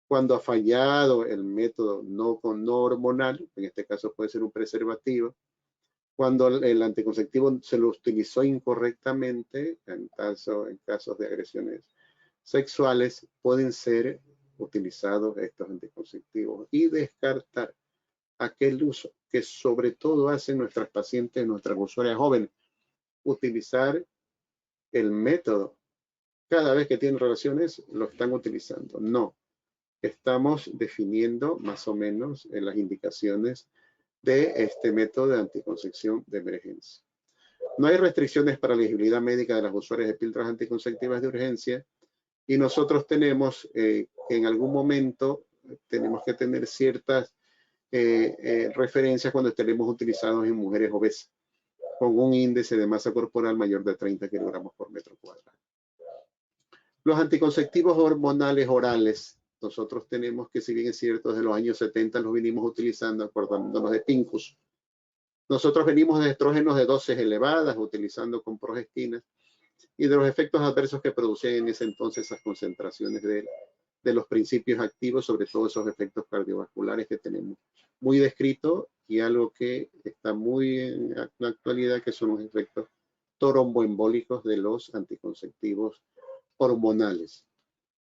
cuando ha fallado el método no hormonal, en este caso puede ser un preservativo, cuando el anticonceptivo se lo utilizó incorrectamente, en casos de agresiones sexuales, pueden ser utilizados estos anticonceptivos y descartar aquel uso que sobre todo hacen nuestras pacientes, nuestras usuarias jóvenes, utilizar el método. Cada vez que tienen relaciones, lo están utilizando. No, estamos definiendo más o menos en las indicaciones de este método de anticoncepción de emergencia. No hay restricciones para la elegibilidad médica de las usuarias de píldoras anticonceptivas de urgencia y nosotros tenemos que en algún momento tenemos que tener ciertas referencias cuando estaremos utilizados en mujeres obesas con un índice de masa corporal mayor de 30 kilogramos por metro cuadrado. Los anticonceptivos hormonales orales, nosotros tenemos que, si bien es cierto, desde los años 70 los vinimos utilizando, acordándonos de Pincus. Nosotros venimos de estrógenos de dosis elevadas, utilizando con progestinas, y de los efectos adversos que producían en ese entonces esas concentraciones de los principios activos, sobre todo esos efectos cardiovasculares que tenemos muy descrito y algo que está muy en la actualidad, que son los efectos tromboembólicos de los anticonceptivos hormonales.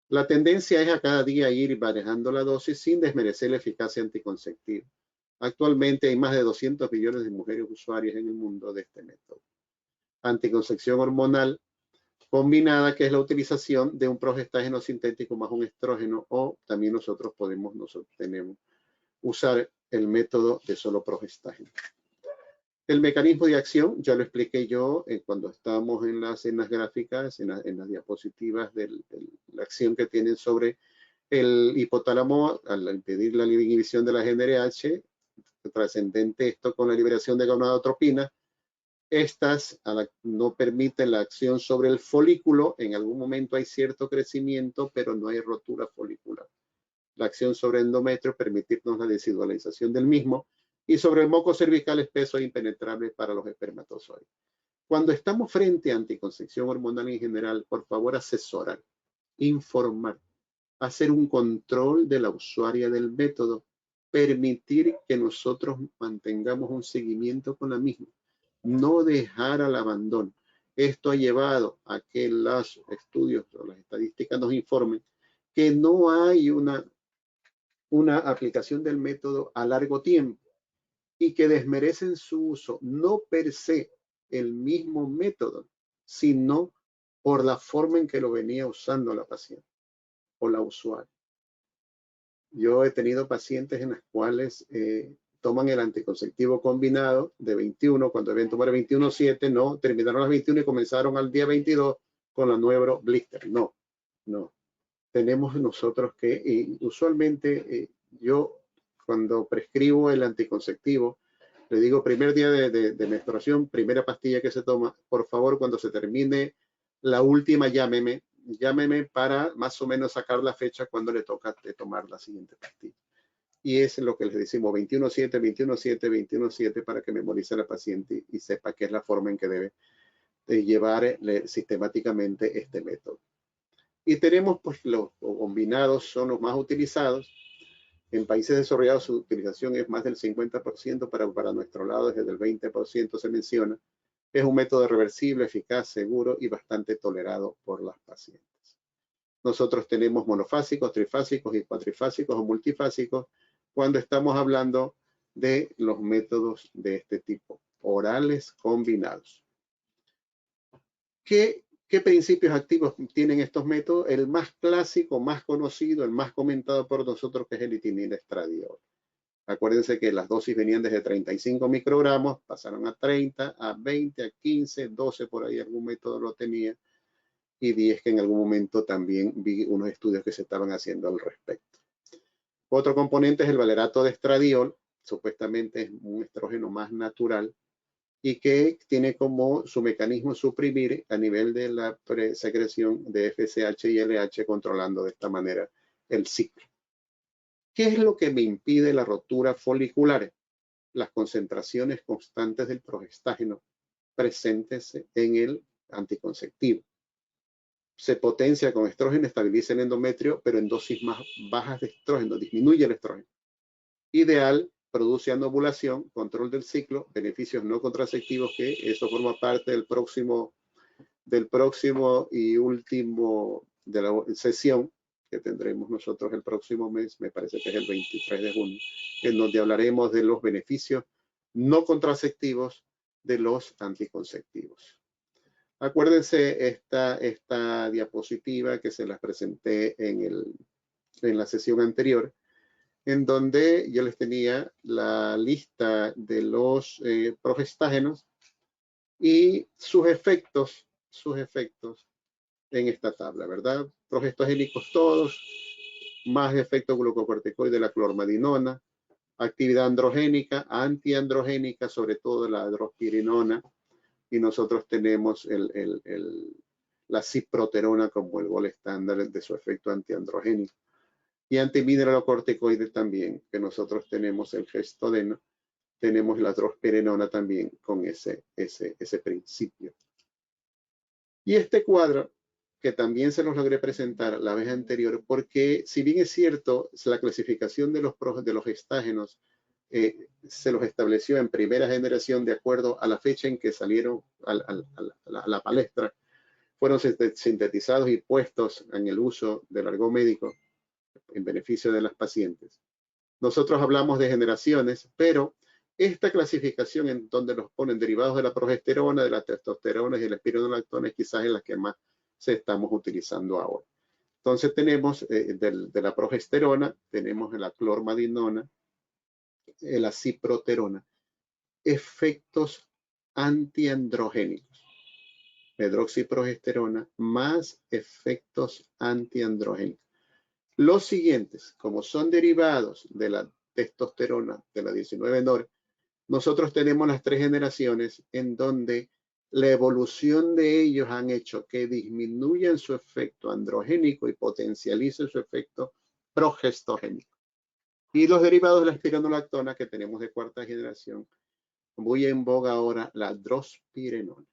La tendencia es a cada día ir manejando la dosis sin desmerecer la eficacia anticonceptiva. Actualmente hay más de 200 millones de mujeres usuarias en el mundo de este método. Anticoncepción hormonal combinada, que es la utilización de un progestágeno sintético más un estrógeno, o también nosotros tenemos usar el método de solo progestágeno. El mecanismo de acción, ya lo expliqué yo cuando estábamos en las gráficas, en las diapositivas de la acción que tienen sobre el hipotálamo al impedir la inhibición de la GnRH, trascendente esto con la liberación de gonadotropina. Estas no permiten la acción sobre el folículo. En algún momento hay cierto crecimiento, pero no hay rotura folicular. La acción sobre el endometrio permitirnos la desidualización del mismo, y sobre el moco cervical espeso e impenetrable para los espermatozoides. Cuando estamos frente a anticoncepción hormonal en general, por favor asesorar, informar, hacer un control de la usuaria del método, permitir que nosotros mantengamos un seguimiento con la misma, no dejar al abandono. Esto ha llevado a que los estudios o las estadísticas nos informen que no hay una aplicación del método a largo tiempo y que desmerecen su uso, no per se el mismo método, sino por la forma en que lo venía usando la paciente o la usuaria. Yo he tenido pacientes en las cuales toman el anticonceptivo combinado de 21, cuando deben tomar 21/7, no, terminaron las 21 y comenzaron al día 22 con la Nuevro Blister. No. Tenemos nosotros que, usualmente yo cuando prescribo el anticonceptivo, le digo primer día de menstruación, primera pastilla que se toma, por favor cuando se termine la última llámeme para más o menos sacar la fecha cuando le toca tomar la siguiente pastilla. Y es lo que les decimos, 21/7, 21/7, 21/7, para que memorice la paciente y sepa que es la forma en que debe llevar sistemáticamente este método. Y tenemos, pues, los combinados son los más utilizados. En países desarrollados su utilización es más del 50%, para nuestro lado desde el 20% se menciona. Es un método reversible, eficaz, seguro y bastante tolerado por las pacientes. Nosotros tenemos monofásicos, trifásicos y cuatrifásicos o multifásicos cuando estamos hablando de los métodos de este tipo, orales combinados. ¿Qué principios activos tienen estos métodos? El más clásico, más conocido, el más comentado por nosotros, que es el etinil estradiol. Acuérdense que las dosis venían desde 35 microgramos, pasaron a 30, a 20, a 15, 12, por ahí algún método lo tenía. y 10 que en algún momento también vi unos estudios que se estaban haciendo al respecto. Otro componente es el valerato de estradiol, supuestamente es un estrógeno más natural y que tiene como su mecanismo suprimir a nivel de la secreción de FSH y LH, controlando de esta manera el ciclo. ¿Qué es lo que me impide la rotura folicular? Las concentraciones constantes del progestágeno presentes en el anticonceptivo. Se potencia con estrógeno, estabiliza el endometrio, pero en dosis más bajas de estrógeno, disminuye el estrógeno. Ideal, produce anovulación, control del ciclo, beneficios no contraceptivos, que eso forma parte del próximo y último de la sesión que tendremos nosotros el próximo mes, me parece que es el 23 de junio, en donde hablaremos de los beneficios no contraceptivos de los anticonceptivos. Acuérdense esta diapositiva que se las presenté en la sesión anterior, en donde yo les tenía la lista de los progestágenos y sus efectos en esta tabla, ¿verdad? Progestogénicos todos, más efecto glucocorticoide de la clormadinona, actividad androgénica, antiandrogénica, sobre todo la drospirenona, y nosotros tenemos la ciproterona como el gol estándar de su efecto antiandrogénico. Y antimineralocorticoide también, que nosotros tenemos el gestodeno, tenemos la drospirenona también con ese principio. Y este cuadro, que también se los logré presentar la vez anterior, porque si bien es cierto, la clasificación de los gestágenos se los estableció en primera generación de acuerdo a la fecha en que salieron a la palestra, fueron sintetizados y puestos en el uso del argot médico en beneficio de las pacientes. Nosotros hablamos de generaciones, pero esta clasificación en donde los ponen derivados de la progesterona, de la testosterona y de la espironolactona es quizás en las que más se estamos utilizando ahora. Entonces tenemos de la progesterona, tenemos la clormadinona, la ciproterona, efectos antiandrogénicos. Medroxiprogesterona más efectos antiandrogénicos. Los siguientes, como son derivados de la testosterona de la 19-NOR, nosotros tenemos las 3 generaciones en donde la evolución de ellos han hecho que disminuyan su efecto androgénico y potencialicen su efecto progestogénico. Y los derivados de la espironolactona que tenemos de 4ª generación, muy en boga ahora la drospirenona.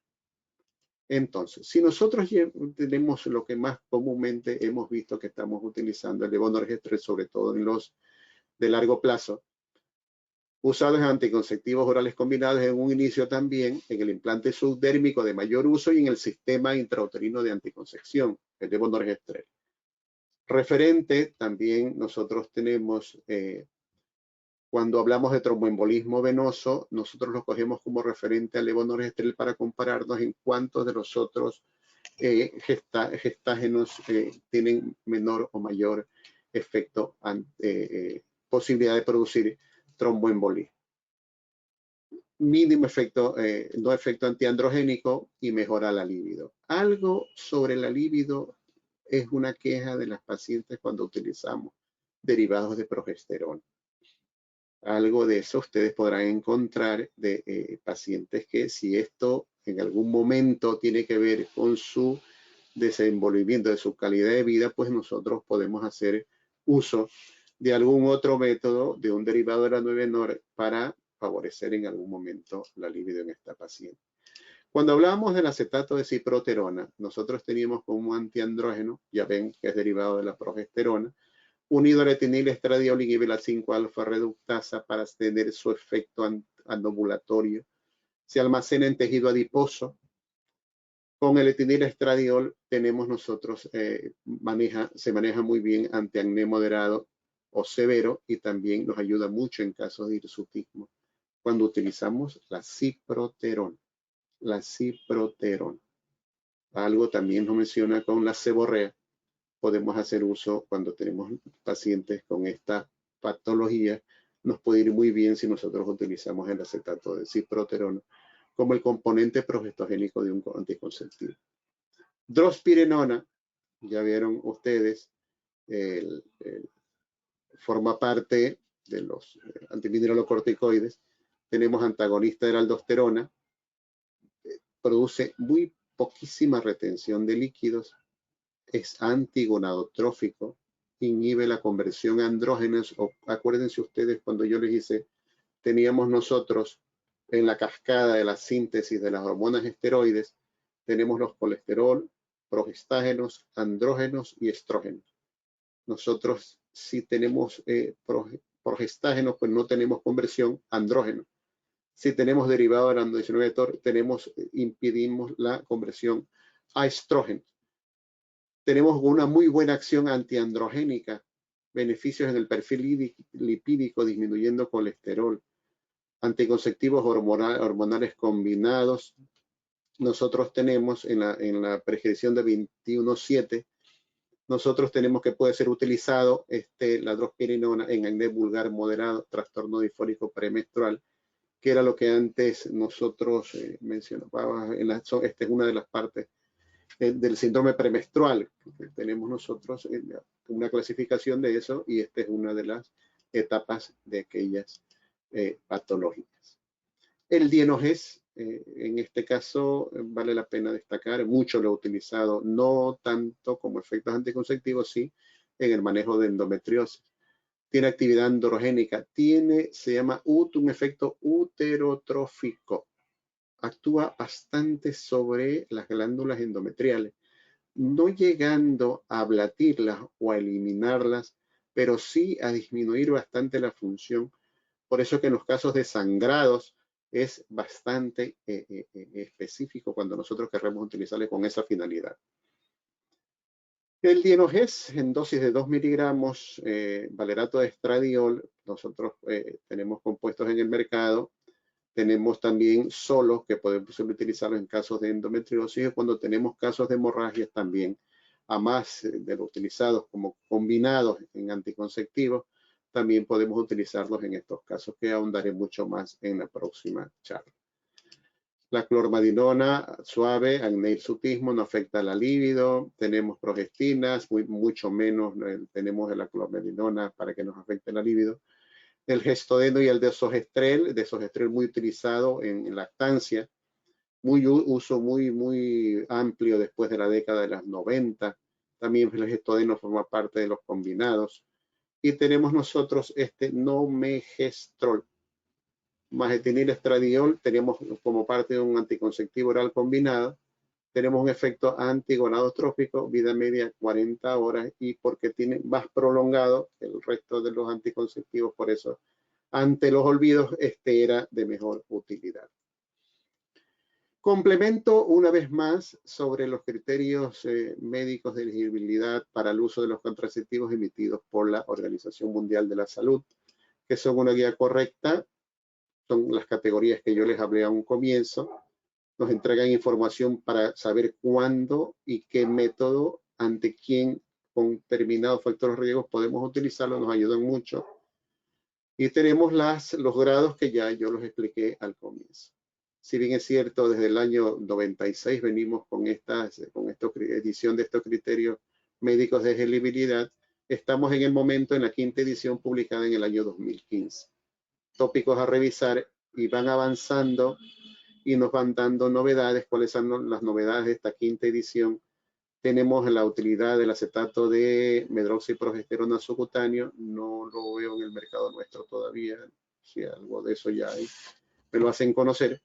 Entonces, si nosotros tenemos lo que más comúnmente hemos visto que estamos utilizando, el levonorgestrel, sobre todo en los de largo plazo, usados en anticonceptivos orales combinados en un inicio también, en el implante subdérmico de mayor uso y en el sistema intrauterino de anticoncepción, el levonorgestrel. Referente, también nosotros tenemos, cuando hablamos de tromboembolismo venoso, nosotros lo cogemos como referente al levonorgestrel para compararnos en cuántos de los otros gestágenos tienen menor o mayor efecto, posibilidad de producir tromboembolismo. Mínimo efecto, no efecto antiandrogénico y mejora la libido. Algo sobre la libido es una queja de las pacientes cuando utilizamos derivados de progesterona. Algo de eso ustedes podrán encontrar de pacientes que si esto en algún momento tiene que ver con su desenvolvimiento, de su calidad de vida, pues nosotros podemos hacer uso de algún otro método, de un derivado de la 9-NOR para favorecer en algún momento la libido en esta paciente. Cuando hablamos del acetato de ciproterona, nosotros teníamos como un antiandrógeno, ya ven que es derivado de la progesterona, unido al etinil-estradiol y la 5-alfa reductasa para tener su efecto anovulatorio. Se almacena en tejido adiposo. Con el etinil-estradiol tenemos nosotros, se maneja muy bien ante acné moderado o severo y también nos ayuda mucho en casos de hirsutismo cuando utilizamos la ciproterona. La ciproterona. Algo también nos menciona con la seborrea. Podemos hacer uso cuando tenemos pacientes con esta patología. Nos puede ir muy bien si nosotros utilizamos el acetato de ciproterona como el componente progestogénico de un anticonceptivo. Drospirenona, ya vieron ustedes, forma parte de los antimineralocorticoides. Tenemos antagonista de la aldosterona, produce muy poquísima retención de líquidos, es antigonadotrófico, inhibe la conversión a andrógenos. Acuérdense ustedes cuando yo les hice, teníamos nosotros en la cascada de la síntesis de las hormonas esteroides, tenemos los colesterol, progestágenos, andrógenos y estrógenos. Nosotros si tenemos progestágenos, pues no tenemos conversión a andrógenos. Si tenemos derivado del androgenetor, impedimos la conversión a estrógenos. Tenemos una muy buena acción antiandrogénica, beneficios en el perfil lipídico, disminuyendo colesterol, anticonceptivos hormonales combinados. Nosotros tenemos en la prescripción de 21.7, nosotros tenemos que puede ser utilizado la drospirenona en acné vulgar moderado, trastorno disfórico premenstrual, que era lo que antes nosotros mencionábamos. Esta es una de las partes del síndrome premenstrual. Tenemos nosotros una clasificación de eso y esta es una de las etapas de aquellas patológicas. El dienogés, en este caso, vale la pena destacar, mucho lo he utilizado, no tanto como efectos anticonceptivos, sí, en el manejo de endometriosis. Tiene actividad androgénica, se llama un efecto uterotrófico. Actúa bastante sobre las glándulas endometriales, no llegando a ablatirlas o a eliminarlas, pero sí a disminuir bastante la función. Por eso que en los casos de sangrados es bastante específico cuando nosotros queremos utilizarle con esa finalidad. El dienogés en dosis de 2 miligramos, valerato de estradiol, nosotros tenemos compuestos en el mercado. Tenemos también solos que podemos utilizarlos en casos de endometriosis, cuando tenemos casos de hemorragias también, a más de los utilizados como combinados en anticonceptivos, también podemos utilizarlos en estos casos, que ahondaré mucho más en la próxima charla. La clormadinona suave, acné hirsutismo, no afecta la libido. Tenemos progestinas, mucho menos tenemos la clormadinona para que nos afecte la libido. El gestodeno y el desogestrel muy utilizado en lactancia, uso muy amplio después de la década de las 90. También el gestodeno forma parte de los combinados. Y tenemos nosotros nomegestrol, magetinil estradiol, tenemos como parte de un anticonceptivo oral combinado. Tenemos un efecto antigonadotrófico, vida media 40 horas, y porque tiene más prolongado que el resto de los anticonceptivos, por eso ante los olvidos era de mejor utilidad. Complemento una vez más sobre los criterios médicos de elegibilidad para el uso de los contraceptivos emitidos por la Organización Mundial de la Salud, que son una guía correcta, son las categorías que yo les hablé a un comienzo. Nos entregan información para saber cuándo y qué método, ante quién, con determinados factores riesgos podemos utilizarlo, nos ayudan mucho. Y tenemos los grados que ya yo los expliqué al comienzo. Si bien es cierto, desde el año 96 venimos con esta edición de estos criterios médicos de elegibilidad, estamos en el momento en la 5ª edición publicada en el año 2015. Tópicos a revisar y van avanzando y nos van dando novedades. ¿Cuáles son las novedades de esta 5ª edición? Tenemos la utilidad del acetato de medroxiprogesterona subcutáneo. No lo veo en el mercado nuestro todavía. Si algo de eso ya hay, me lo hacen conocer.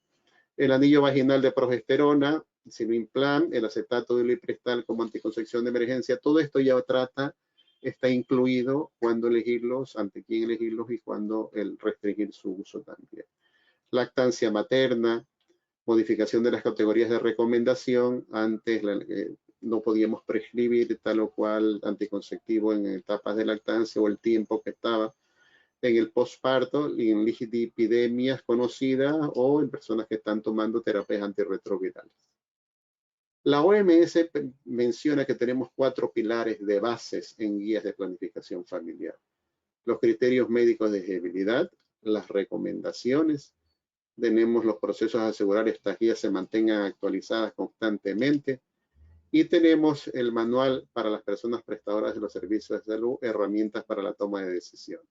El anillo vaginal de progesterona, Silimplan, el acetato de liprestal como anticoncepción de emergencia. Todo esto ya está incluido cuando elegirlos, ante quién elegirlos y cuando restringir su uso también. Lactancia materna, modificación de las categorías de recomendación. Antes no podíamos prescribir tal o cual anticonceptivo en etapas de lactancia o el tiempo que estaba en el posparto y en lipidemias conocidas o en personas que están tomando terapias antirretrovirales. La OMS menciona que tenemos 4 pilares de bases en guías de planificación familiar. Los criterios médicos de elegibilidad, las recomendaciones, tenemos los procesos a asegurar que estas guías se mantengan actualizadas constantemente Y tenemos el manual para las personas prestadoras de los servicios de salud, herramientas para la toma de decisión.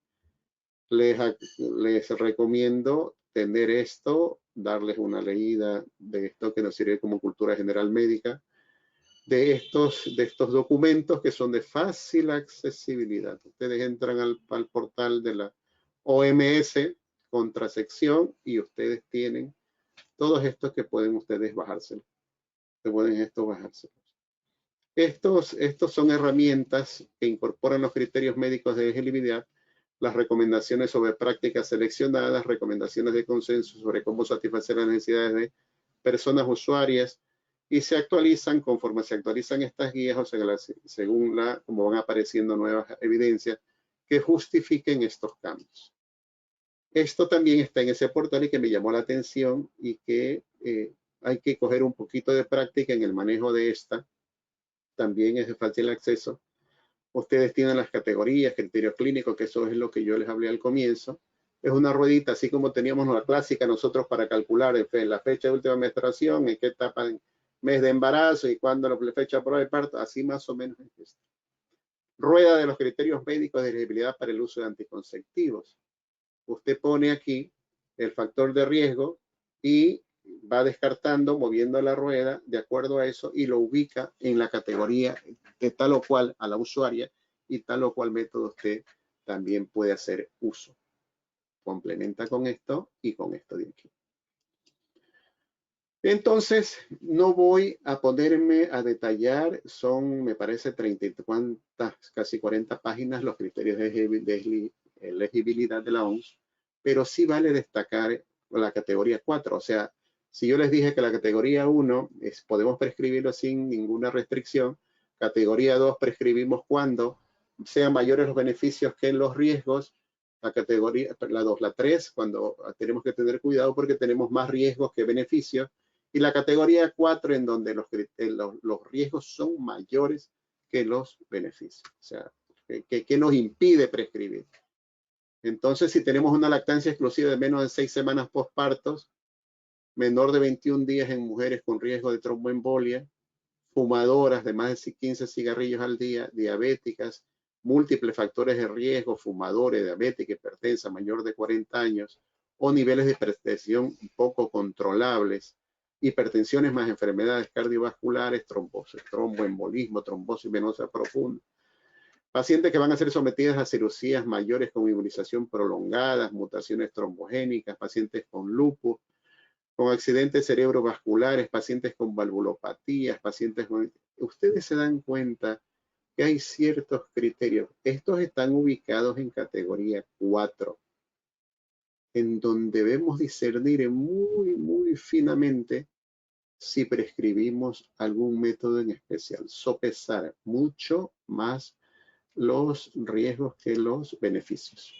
Les recomiendo tener esto, darles una leída de esto que nos sirve como cultura general médica, de estos documentos que son de fácil accesibilidad. Ustedes entran al portal de la OMS, contrasección, y ustedes tienen todos estos que pueden ustedes bajárselos. Estos son herramientas que incorporan los criterios médicos de elegibilidad, las recomendaciones sobre prácticas seleccionadas, recomendaciones de consenso sobre cómo satisfacer las necesidades de personas usuarias, y se actualizan conforme se actualizan estas guías o según como van apareciendo nuevas evidencias que justifiquen estos cambios. Esto también está en ese portal y que me llamó la atención y que hay que coger un poquito de práctica en el manejo de esta. También es de fácil acceso. Ustedes tienen las categorías, criterios clínicos, que eso es lo que yo les hablé al comienzo. Es una ruedita, así como teníamos la clásica nosotros para calcular la fecha de última menstruación, en qué etapa, mes de embarazo y cuándo la fecha de prueba de parto, así más o menos es esto. Rueda de los criterios médicos de elegibilidad para el uso de anticonceptivos. Usted pone aquí el factor de riesgo y va descartando, moviendo la rueda de acuerdo a eso y lo ubica en la categoría de tal o cual a la usuaria y tal o cual método usted también puede hacer uso. Complementa con esto y con esto de aquí. Entonces, no voy a ponerme a detallar, son, me parece, 30 y cuantas, casi 40 páginas los criterios de elegibilidad de la OMS, pero sí vale destacar la categoría 4. O sea, si yo les dije que la categoría 1 podemos prescribirlo sin ninguna restricción, categoría 2 prescribimos cuando sean mayores los beneficios que los riesgos, la categoría, la 2, la 3, cuando tenemos que tener cuidado porque tenemos más riesgos que beneficios, y la categoría 4 en donde los riesgos son mayores que los beneficios. O sea, que nos impide prescribir. Entonces, si tenemos una lactancia exclusiva de menos de 6 semanas postpartos, menor de 21 días en mujeres con riesgo de tromboembolia, fumadoras de más de 15 cigarrillos al día, diabéticas, múltiples factores de riesgo, fumadores, diabética, hipertensa, mayor de 40 años, o niveles de hipertensión poco controlables, hipertensiones más enfermedades cardiovasculares, tromboembolismo, trombosis venosa profunda. Pacientes que van a ser sometidas a cirugías mayores con inmunización prolongada, mutaciones trombogénicas, pacientes con lupus, con accidentes cerebrovasculares, pacientes con valvulopatías, pacientes con... Ustedes se dan cuenta que hay ciertos criterios. Estos están ubicados en categoría 4, en donde debemos discernir muy finamente si prescribimos algún método en especial. Sopesar mucho más los riesgos que los beneficios.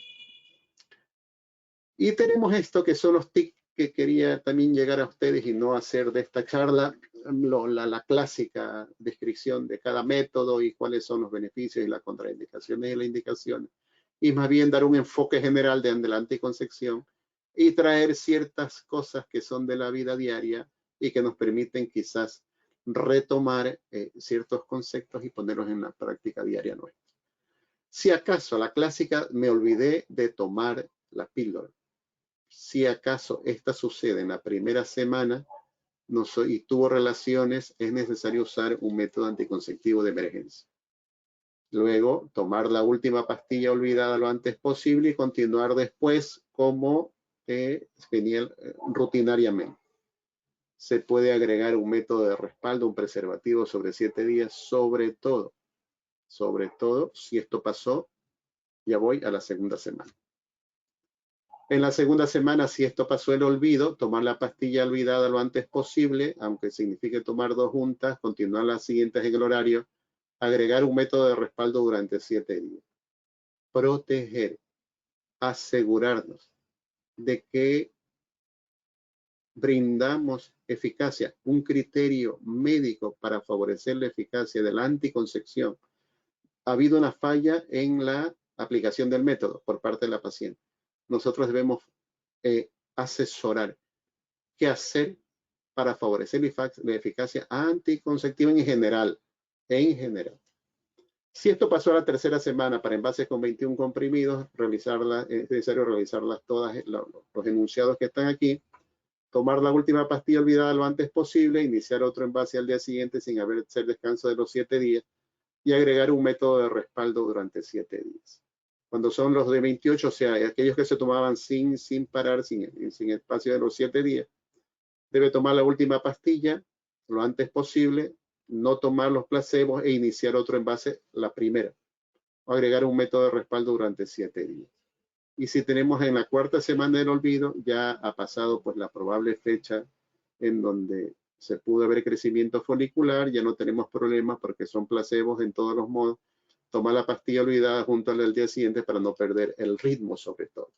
Y tenemos esto que son los tics que quería también llegar a ustedes y no hacer de esta charla la clásica descripción de cada método y cuáles son los beneficios y las contraindicaciones y las indicaciones, y más bien dar un enfoque general de la anticoncepción y traer ciertas cosas que son de la vida diaria y que nos permiten quizás retomar ciertos conceptos y ponerlos en la práctica diaria nuestra. Si acaso la clásica me olvidé de tomar la píldora, si acaso esta sucede en la primera semana y tuvo relaciones, es necesario usar un método anticonceptivo de emergencia. Luego, tomar la última pastilla olvidada lo antes posible y continuar después como venía rutinariamente. Se puede agregar un método de respaldo, un preservativo sobre 7 días, sobre todo, si esto pasó, ya voy a la segunda semana. En la segunda semana, si esto pasó el olvido, tomar la pastilla olvidada lo antes posible, aunque signifique tomar 2 juntas, continuar las siguientes en el horario, agregar un método de respaldo durante 7 días. Proteger, asegurarnos de que brindamos eficacia, un criterio médico para favorecer la eficacia de la anticoncepción. Ha habido una falla en la aplicación del método por parte de la paciente. Nosotros debemos asesorar qué hacer para favorecer la eficacia anticonceptiva en general. Si esto pasó a la tercera semana para envases con 21 comprimidos, es necesario realizarlas todas, los enunciados que están aquí, tomar la última pastilla olvidada lo antes posible, iniciar otro envase al día siguiente sin hacer descanso de los 7 días y agregar un método de respaldo durante 7 días. Cuando son los de 28, o sea, aquellos que se tomaban sin parar, sin espacio de los 7 días, debe tomar la última pastilla lo antes posible, no tomar los placebos e iniciar otro envase la primera, o agregar un método de respaldo durante 7 días. Y si tenemos en la cuarta semana del olvido, ya ha pasado pues la probable fecha en donde se pudo ver crecimiento folicular, ya no tenemos problemas porque son placebos en todos los modos. Toma la pastilla olvidada junto al día siguiente para no perder el ritmo sobre todo.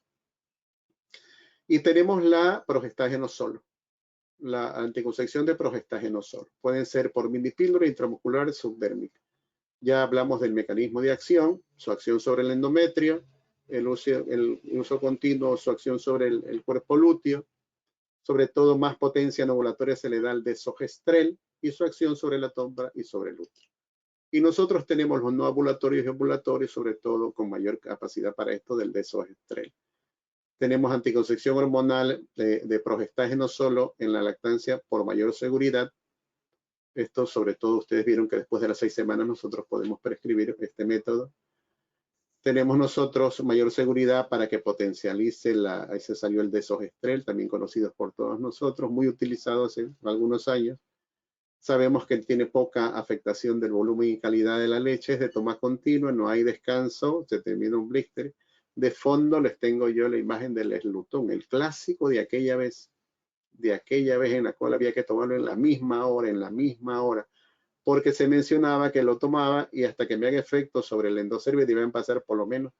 Y tenemos la progestágeno solo, la anticoncepción de progestágeno solo. Pueden ser por minipíldora intramuscular subdérmica. Ya hablamos del mecanismo de acción, su acción sobre el endometrio, el uso continuo, su acción sobre el cuerpo lúteo, sobre todo más potencia novulatoria se le da al desogestrel y su acción sobre la trompa y sobre el útero. Y nosotros tenemos los no ovulatorios y ovulatorios, sobre todo con mayor capacidad para esto del desogestrel. Tenemos anticoncepción hormonal de progestágeno solo en la lactancia por mayor seguridad. Esto sobre todo ustedes vieron que después de las 6 semanas nosotros podemos prescribir este método. Tenemos nosotros mayor seguridad para que potencialice ahí se salió el desogestrel, también conocido por todos nosotros, muy utilizado hace algunos años. Sabemos que tiene poca afectación del volumen y calidad de la leche, es de toma continua, no hay descanso, se termina un blister. De fondo les tengo yo la imagen del eslutón, el clásico de aquella vez en la cual había que tomarlo en la misma hora, porque se mencionaba que lo tomaba y hasta que me haga efecto sobre el endocervix deben pasar por lo menos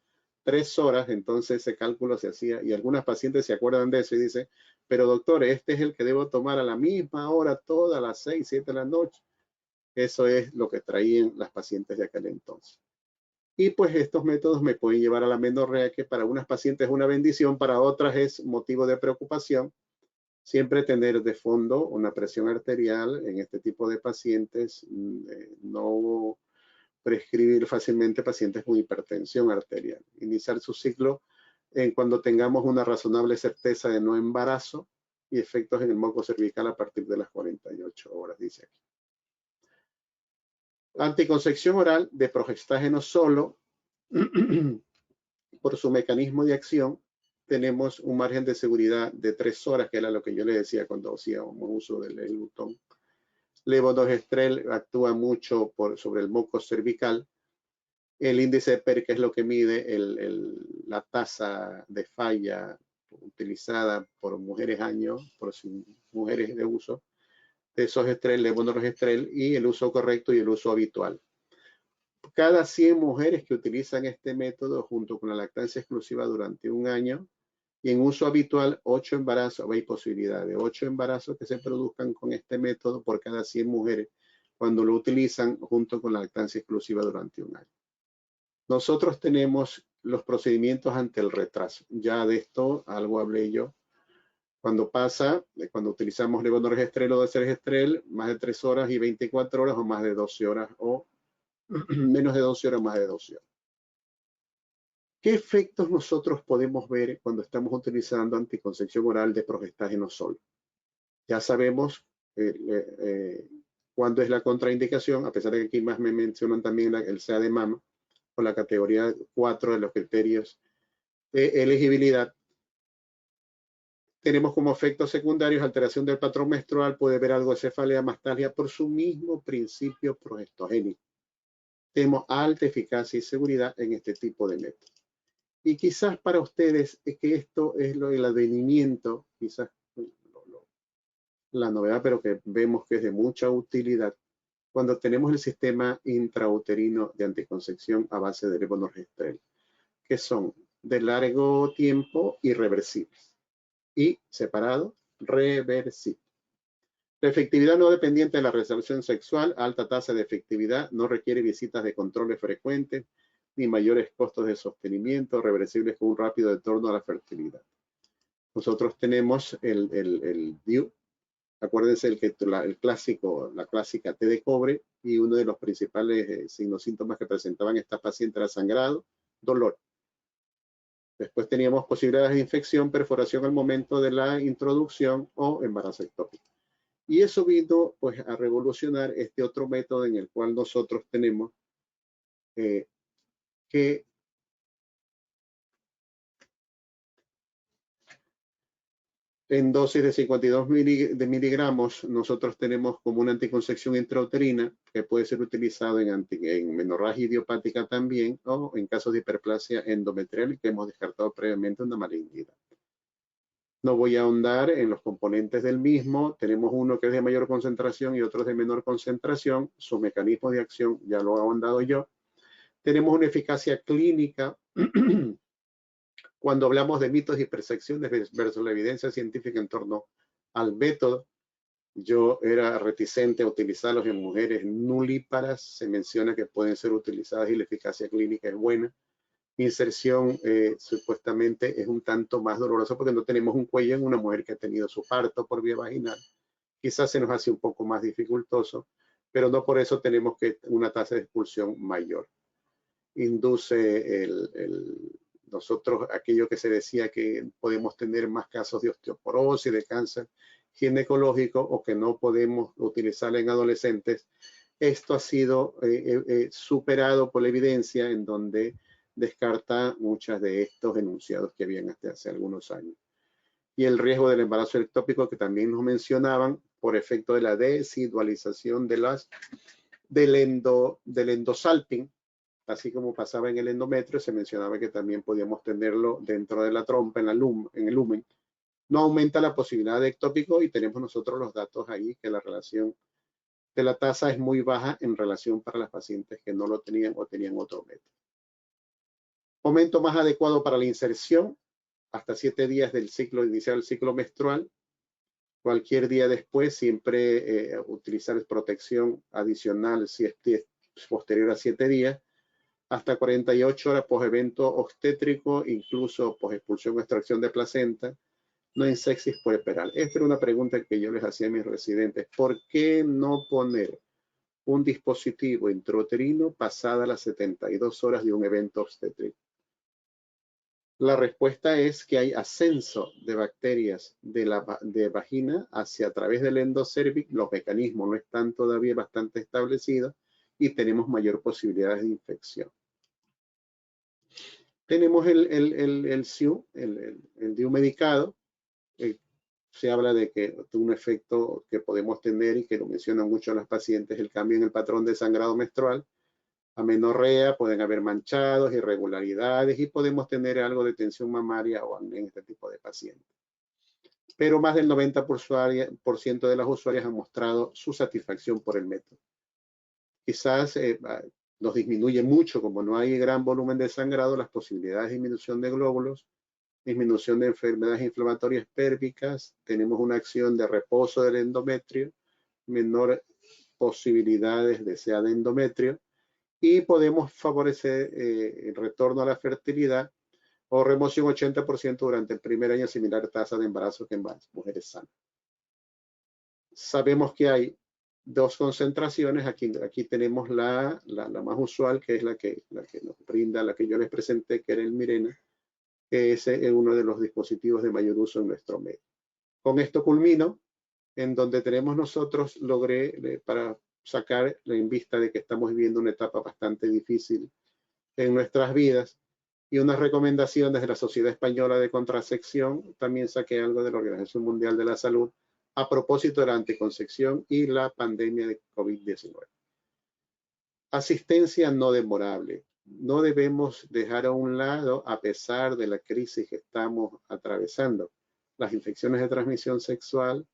3 horas, entonces ese cálculo se hacía y algunas pacientes se acuerdan de eso y dicen, pero doctor, este es el que debo tomar a la misma hora todas las 6, 7 de la noche. Eso es lo que traían las pacientes de aquel entonces. Y pues estos métodos me pueden llevar a la menorrea, que para unas pacientes es una bendición, para otras es motivo de preocupación. Siempre tener de fondo una presión arterial en este tipo de pacientes, no prescribir fácilmente pacientes con hipertensión arterial. Iniciar su ciclo cuando tengamos una razonable certeza de no embarazo y efectos en el moco cervical a partir de las 48 horas, dice aquí. Anticoncepción oral de progestágeno solo, por su mecanismo de acción, tenemos un margen de seguridad de 3 horas, que era lo que yo le decía cuando hacíamos uso del eslutón. Levonorgestrel actúa mucho sobre el moco cervical. El índice de PER, que es lo que mide la tasa de falla utilizada por mujeres mujeres de uso, desogestrel, levonorgestrel, y el uso correcto y el uso habitual. Cada 100 mujeres que utilizan este método junto con la lactancia exclusiva durante un año, y en uso habitual 8 embarazos, hay posibilidad de 8 embarazos que se produzcan con este método por cada 100 mujeres cuando lo utilizan junto con la lactancia exclusiva durante un año. Nosotros tenemos los procedimientos ante el retraso. Ya de esto algo hablé yo. Cuando utilizamos levonorgestrel o desogestrel, más de 3 horas y 24 horas o más de 12 horas o menos de 12 horas, más de 12 horas. ¿Qué efectos nosotros podemos ver cuando estamos utilizando anticoncepción oral de progestágeno solo? Ya sabemos cuándo es la contraindicación, a pesar de que aquí más me mencionan también el CA de mama, con la categoría 4 de los criterios de elegibilidad. Tenemos como efectos secundarios alteración del patrón menstrual, puede haber algo de cefalea, mastalgia por su mismo principio progestogénico. Tenemos alta eficacia y seguridad en este tipo de métodos. Y quizás para ustedes es que esto es el advenimiento, quizás la novedad, pero que vemos que es de mucha utilidad cuando tenemos el sistema intrauterino de anticoncepción a base de levonorgestrel, que son de largo tiempo irreversibles y separado reversible. La efectividad no dependiente de la resolución sexual, alta tasa de efectividad, no requiere visitas de controles frecuentes, ni mayores costos de sostenimiento, reversibles con un rápido retorno a la fertilidad. Nosotros tenemos el DIU, Acuérdense el clásico, la clásica T de cobre, y uno de los principales signos síntomas que presentaban estas pacientes era sangrado, dolor. Después teníamos posibilidades de infección, perforación al momento de la introducción o embarazo ectópico. Y eso vino pues a revolucionar este otro método en el cual nosotros tenemos que en dosis de 52 miligramos nosotros tenemos como una anticoncepción intrauterina que puede ser utilizado en menorragia idiopática también, o en casos de hiperplasia endometrial que hemos descartado previamente una malignidad. No voy a ahondar en los componentes del mismo. Tenemos uno que es de mayor concentración y otro de menor concentración. Su mecanismo de acción ya lo he ahondado yo. Tenemos una eficacia clínica cuando hablamos de mitos y percepciones versus la evidencia científica en torno al método. Yo era reticente a utilizarlos en mujeres nulíparas. Se menciona que pueden ser utilizadas y la eficacia clínica es buena. Inserción supuestamente es un tanto más doloroso porque no tenemos un cuello en una mujer que ha tenido su parto por vía vaginal. Quizás se nos hace un poco más dificultoso, pero no por eso tenemos una tasa de expulsión mayor. Induce nosotros aquello que se decía que podemos tener más casos de osteoporosis, de cáncer ginecológico, o que no podemos utilizarla en adolescentes. Esto ha sido superado por la evidencia, en donde descarta muchas de estos enunciados que habían hasta hace algunos años. Y el riesgo del embarazo ectópico, que también nos mencionaban, por efecto de la desidualización del endosalping, así como pasaba en el endometrio, se mencionaba que también podíamos tenerlo dentro de la trompa, en el lumen. No aumenta la posibilidad de ectópico, y tenemos nosotros los datos ahí que la relación de la tasa es muy baja en relación para las pacientes que no lo tenían o tenían otro método. Momento más adecuado para la inserción, hasta 7 días del ciclo inicial del ciclo menstrual. Cualquier día después, siempre utilizar protección adicional si es posterior a 7 días. Hasta 48 horas post evento obstétrico, incluso post expulsión o extracción de placenta, no en sepsis puerperal. Esta era una pregunta que yo les hacía a mis residentes. ¿Por qué no poner un dispositivo intrauterino pasada las 72 horas de un evento obstétrico? La respuesta es que hay ascenso de bacterias de vagina hacia a través del endocérvix. Los mecanismos no están todavía bastante establecidos y tenemos mayor posibilidad de infección. Tenemos el SIU, el DIU medicado. Se habla de que un efecto que podemos tener, y que lo mencionan mucho las pacientes, el cambio en el patrón de sangrado menstrual. Amenorrea, pueden haber manchados, irregularidades, y podemos tener algo de tensión mamaria o acné en este tipo de pacientes. Pero más del 90% de las usuarias han mostrado su satisfacción por el método. Quizás nos disminuye mucho, como no hay gran volumen de sangrado, las posibilidades de disminución de glóbulos, disminución de enfermedades inflamatorias pélvicas. Tenemos una acción de reposo del endometrio, menor posibilidades de sea de endometrio, y podemos favorecer el retorno a la fertilidad o remoción 80% durante el primer año, similar tasa de embarazo que en mujeres sanas. Sabemos que hay dos concentraciones. Aquí tenemos la más usual, que es la que nos brinda, la que yo les presenté, que era el Mirena, que ese es uno de los dispositivos de mayor uso en nuestro medio. Con esto culmino, en donde tenemos nosotros, logré para sacar en vista de que estamos viviendo una etapa bastante difícil en nuestras vidas, y unas recomendaciones de la Sociedad Española de Contracepción. También saqué algo de la Organización Mundial de la Salud a propósito de la anticoncepción y la pandemia de COVID-19. Asistencia no demorable. No debemos dejar a un lado, a pesar de la crisis que estamos atravesando, las infecciones de transmisión sexual,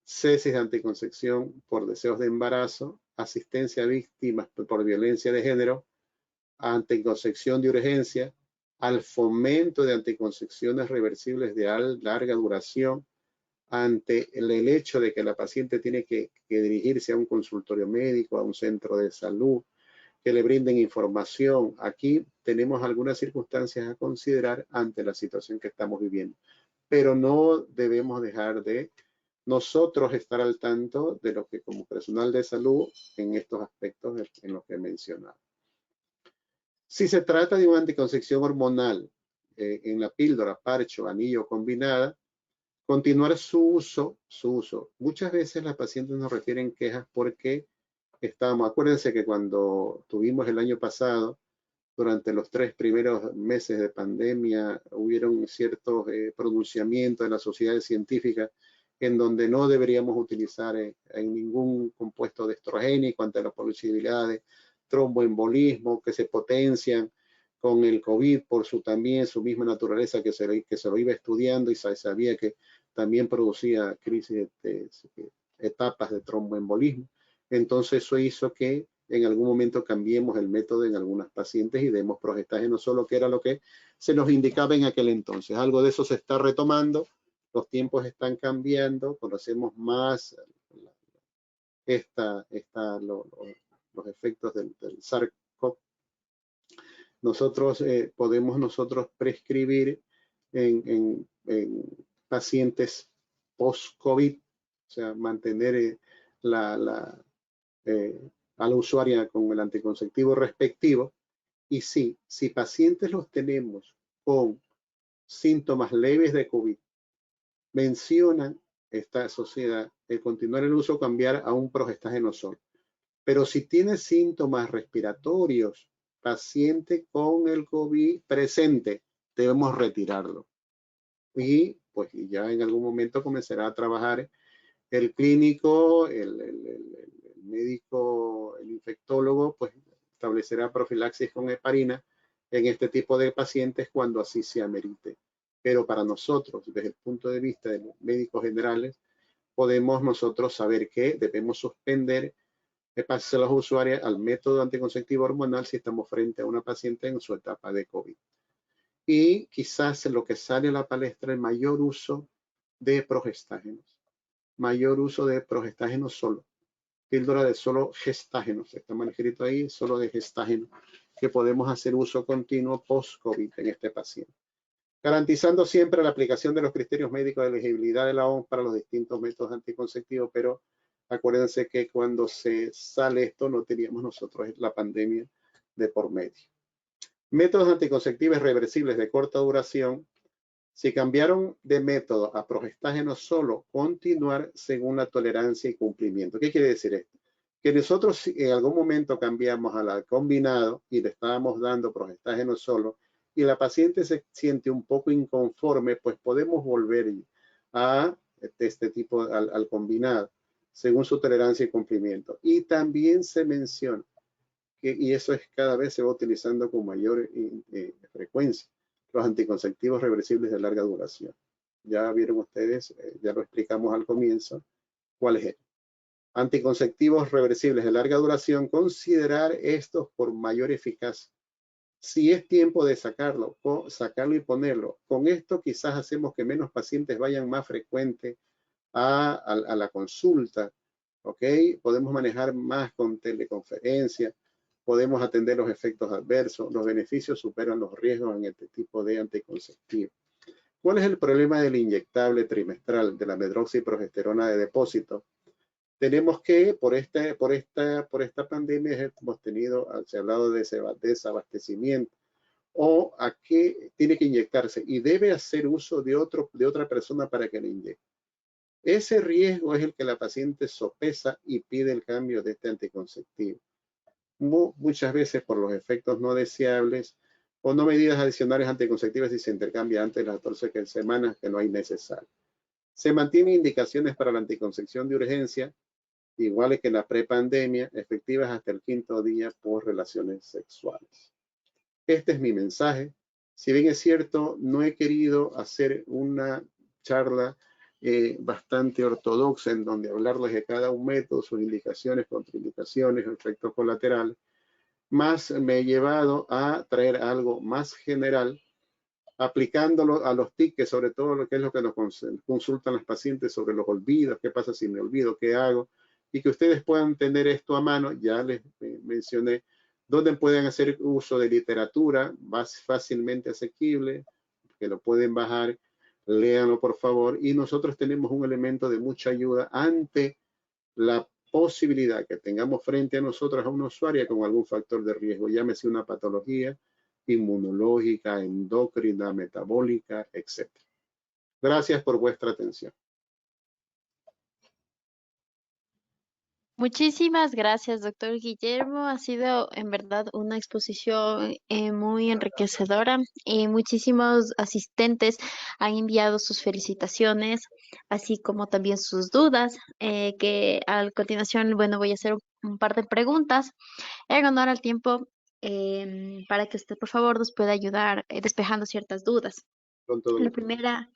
cesis de anticoncepción por deseos de embarazo, asistencia a víctimas por violencia de género, anticoncepción de urgencia, al fomento de anticoncepciones reversibles de larga duración, ante el hecho de que la paciente tiene que dirigirse a un consultorio médico, a un centro de salud, que le brinden información. Aquí tenemos algunas circunstancias a considerar ante la situación que estamos viviendo, pero no debemos dejar de nosotros estar al tanto de lo que como personal de salud en estos aspectos en los que he mencionado. Si se trata de una anticoncepción hormonal en la píldora, parche o anillo combinada, continuar su uso. Muchas veces las pacientes nos refieren quejas porque acuérdense que cuando tuvimos el año pasado, durante los 3 primeros meses de pandemia, hubieron ciertos pronunciamientos de las sociedades científicas en donde no deberíamos utilizar en ningún compuesto de estrogénico ante la posibilidad de tromboembolismo que se potencian con el COVID por también su misma naturaleza que se lo iba estudiando y se sabía que también producía crisis de etapas de tromboembolismo. Entonces eso hizo que en algún momento cambiemos el método en algunas pacientes y demos progestágeno solo, que era lo que se nos indicaba en aquel entonces. Algo de eso se está retomando, los tiempos están cambiando, conocemos más los efectos del SARS-CoV. Nosotros podemos prescribir en pacientes post-COVID, o sea, mantener a la usuaria con el anticonceptivo respectivo. Y sí, si pacientes los tenemos con síntomas leves de COVID, mencionan esta sociedad el continuar el uso, cambiar a un progestágeno solo. Pero si tiene síntomas respiratorios, paciente con el COVID presente, debemos retirarlo. Y pues ya en algún momento comenzará a trabajar el clínico, el médico, el infectólogo, pues establecerá profilaxis con heparina en este tipo de pacientes cuando así se amerite. Pero para nosotros, desde el punto de vista de los médicos generales, podemos nosotros saber que debemos suspender a los usuarios al método anticonceptivo hormonal si estamos frente a una paciente en su etapa de COVID. Y quizás en lo que sale a la palestra, el mayor uso de progestágenos. Mayor uso de progestágenos solo. Píldora de solo gestágenos. Está mal escrito ahí, solo de gestágeno, que podemos hacer uso continuo post-COVID en este paciente. Garantizando siempre la aplicación de los criterios médicos de elegibilidad de la OMS para los distintos métodos anticonceptivos, pero acuérdense que cuando se sale esto no teníamos nosotros la pandemia de por medio. Métodos anticonceptivos reversibles de corta duración. Si cambiaron de método a progestágeno solo, continuar según la tolerancia y cumplimiento. ¿Qué quiere decir esto? Que nosotros en algún momento cambiamos al combinado y le estábamos dando progestágeno solo y la paciente se siente un poco inconforme, pues podemos volver a este tipo, al combinado, según su tolerancia y cumplimiento. Y también se menciona que, y eso es cada vez se va utilizando con mayor frecuencia, los anticonceptivos reversibles de larga duración. Ya vieron ustedes, ya lo explicamos al comienzo, cuál es el. Anticonceptivos reversibles de larga duración, considerar estos por mayor eficacia. Si es tiempo de sacarlo y ponerlo, con esto quizás hacemos que menos pacientes vayan más frecuente a la consulta, ¿ok? Podemos manejar más con teleconferencia, podemos atender los efectos adversos, los beneficios superan los riesgos en este tipo de anticonceptivo. ¿Cuál es el problema del inyectable trimestral de la medroxiprogesterona de depósito? Tenemos que, por esta pandemia hemos tenido, se ha hablado de desabastecimiento, o a qué tiene que inyectarse y debe hacer uso de otra persona para que le inyecte. Ese riesgo es el que la paciente sopesa y pide el cambio de este anticonceptivo. Muchas veces por los efectos no deseables o no medidas adicionales anticonceptivas y se intercambia antes de las 14 semanas que no hay necesario. Se mantienen indicaciones para la anticoncepción de urgencia, iguales que en la prepandemia, efectivas hasta el 5º día por relaciones sexuales. Este es mi mensaje. Si bien es cierto, no he querido hacer una charla bastante ortodoxa en donde hablarles de cada un método, sus indicaciones, contraindicaciones, efectos colaterales, más me he llevado a traer algo más general, aplicándolo a los tics, sobre todo lo que es lo que nos consultan las pacientes sobre los olvidos, qué pasa si me olvido, qué hago, y que ustedes puedan tener esto a mano. Ya les mencioné dónde pueden hacer uso de literatura más fácilmente asequible, que lo pueden bajar, léanlo por favor, y nosotros tenemos un elemento de mucha ayuda ante la posibilidad que tengamos frente a nosotros a una usuaria con algún factor de riesgo, llámese una patología inmunológica, endocrina, metabólica, etc. Gracias por vuestra atención. Muchísimas gracias, doctor Guillermo. Ha sido en verdad una exposición muy enriquecedora y muchísimos asistentes han enviado sus felicitaciones, así como también sus dudas, que a continuación, bueno, voy a hacer un par de preguntas en honor al tiempo para que usted, por favor, nos pueda ayudar despejando ciertas dudas. Con todo La gusto. primera,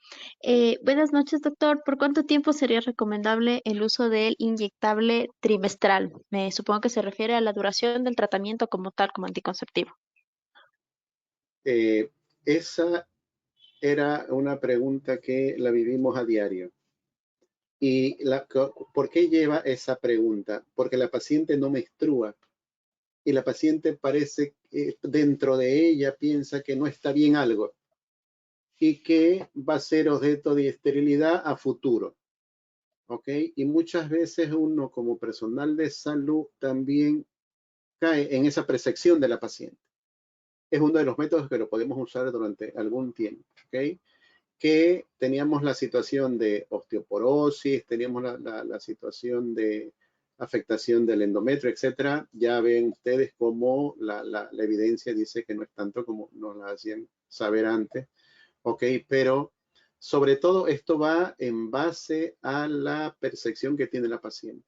buenas noches, doctor. ¿Por cuánto tiempo sería recomendable el uso del inyectable trimestral? Me supongo que se refiere a la duración del tratamiento como tal, como anticonceptivo. Esa era una pregunta que la vivimos a diario. ¿Y por qué lleva esa pregunta? Porque la paciente no menstrua y la paciente parece que dentro de ella piensa que no está bien algo y que va a ser objeto de esterilidad a futuro. ¿Ok? Y muchas veces uno como personal de salud también cae en esa percepción de la paciente. Es uno de los métodos que lo podemos usar durante algún tiempo. ¿Ok? Que teníamos la situación de osteoporosis, teníamos la situación de afectación del endometrio, etcétera. Ya ven ustedes cómo la evidencia dice que no es tanto como nos la hacían saber antes, ¿ok? Pero sobre todo esto va en base a la percepción que tiene la paciente.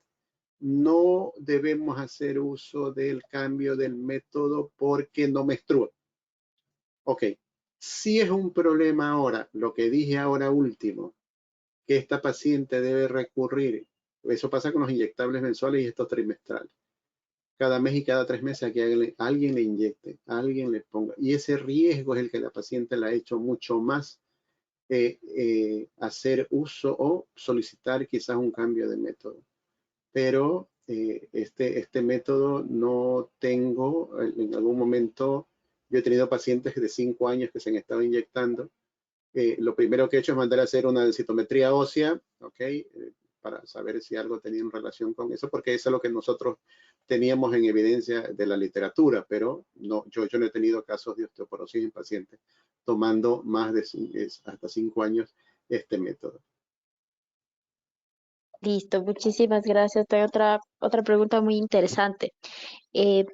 No debemos hacer uso del cambio del método porque no menstrua. Ok, si es un problema ahora, lo que dije ahora último, que esta paciente debe recurrir, eso pasa con los inyectables mensuales y estos trimestrales. Cada mes y cada 3 meses a que alguien le inyecte, alguien le ponga. Y ese riesgo es el que la paciente le ha hecho mucho más hacer uso o solicitar quizás un cambio de método. Pero este método no tengo, en algún momento yo he tenido pacientes de 5 años que se han estado inyectando. Lo primero que he hecho es mandar a hacer una densitometría ósea, ¿ok? Para saber si algo tenía en relación con eso, porque eso es lo que nosotros teníamos en evidencia de la literatura, pero no, yo no he tenido casos de osteoporosis en pacientes tomando más de hasta 5 años este método. Listo, muchísimas gracias. Tengo otra pregunta muy interesante.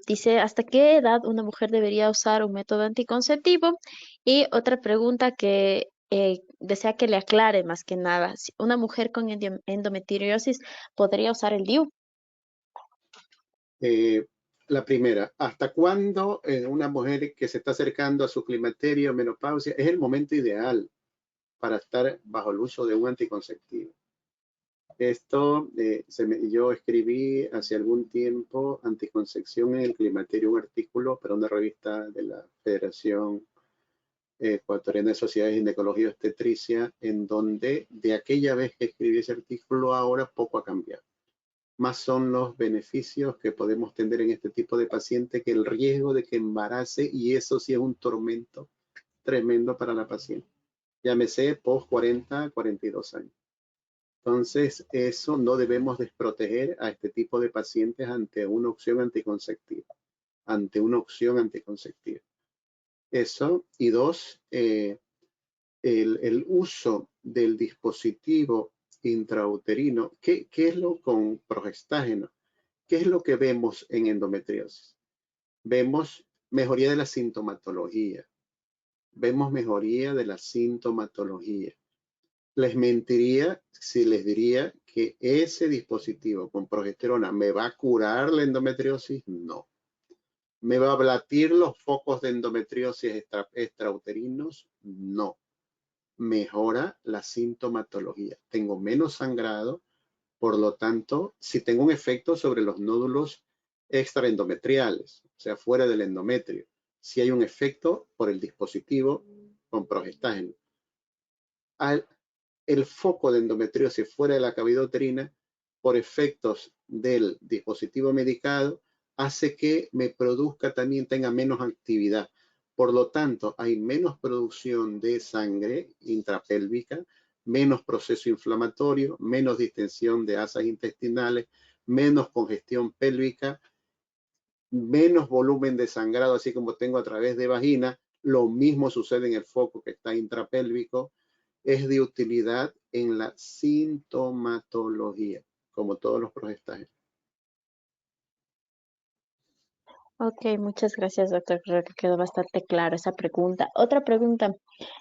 Dice, ¿hasta qué edad una mujer debería usar un método anticonceptivo? Y otra pregunta que desea que le aclare más que nada. Si una mujer con endometriosis podría usar el DIU. Eh, la primera, ¿hasta cuándo una mujer que se está acercando a su climaterio, menopausia, es el momento ideal para estar bajo el uso de un anticonceptivo? Esto, yo escribí hace algún tiempo anticoncepción en el climaterio, un artículo para una revista de la Federación Ecuatoriana de Sociedades de Ginecología y Obstetricia, en donde de aquella vez que escribí ese artículo ahora poco ha cambiado. Más son los beneficios que podemos tener en este tipo de paciente que el riesgo de que embarace, y eso sí es un tormento tremendo para la paciente. Llámese post 40, 42 años. Entonces, eso no debemos desproteger a este tipo de pacientes ante una opción anticonceptiva, ante una opción anticonceptiva. Eso, y dos, el uso del dispositivo intrauterino, ¿qué es lo con progestágeno? ¿Qué es lo que vemos en endometriosis? Vemos mejoría de la sintomatología, vemos mejoría de la sintomatología. Les mentiría si les diría que ese dispositivo con progesterona me va a curar la endometriosis. No. ¿Me va a abatir los focos de endometriosis extrauterinos? No. Mejora la sintomatología. Tengo menos sangrado, por lo tanto, si tengo un efecto sobre los nódulos extraendometriales, o sea, fuera del endometrio, si hay un efecto por el dispositivo con progestágeno. El foco de endometriosis fuera de la cavidad uterina, por efectos del dispositivo medicado, hace que me produzca también, tenga menos actividad. Por lo tanto, hay menos producción de sangre intrapélvica, menos proceso inflamatorio, menos distensión de asas intestinales, menos congestión pélvica, menos volumen de sangrado, así como tengo a través de vagina. Lo mismo sucede en el foco que está intrapélvico. Es de utilidad en la sintomatología, como todos los progestágenos. Ok, muchas gracias, doctor. Creo que quedó bastante claro esa pregunta. Otra pregunta,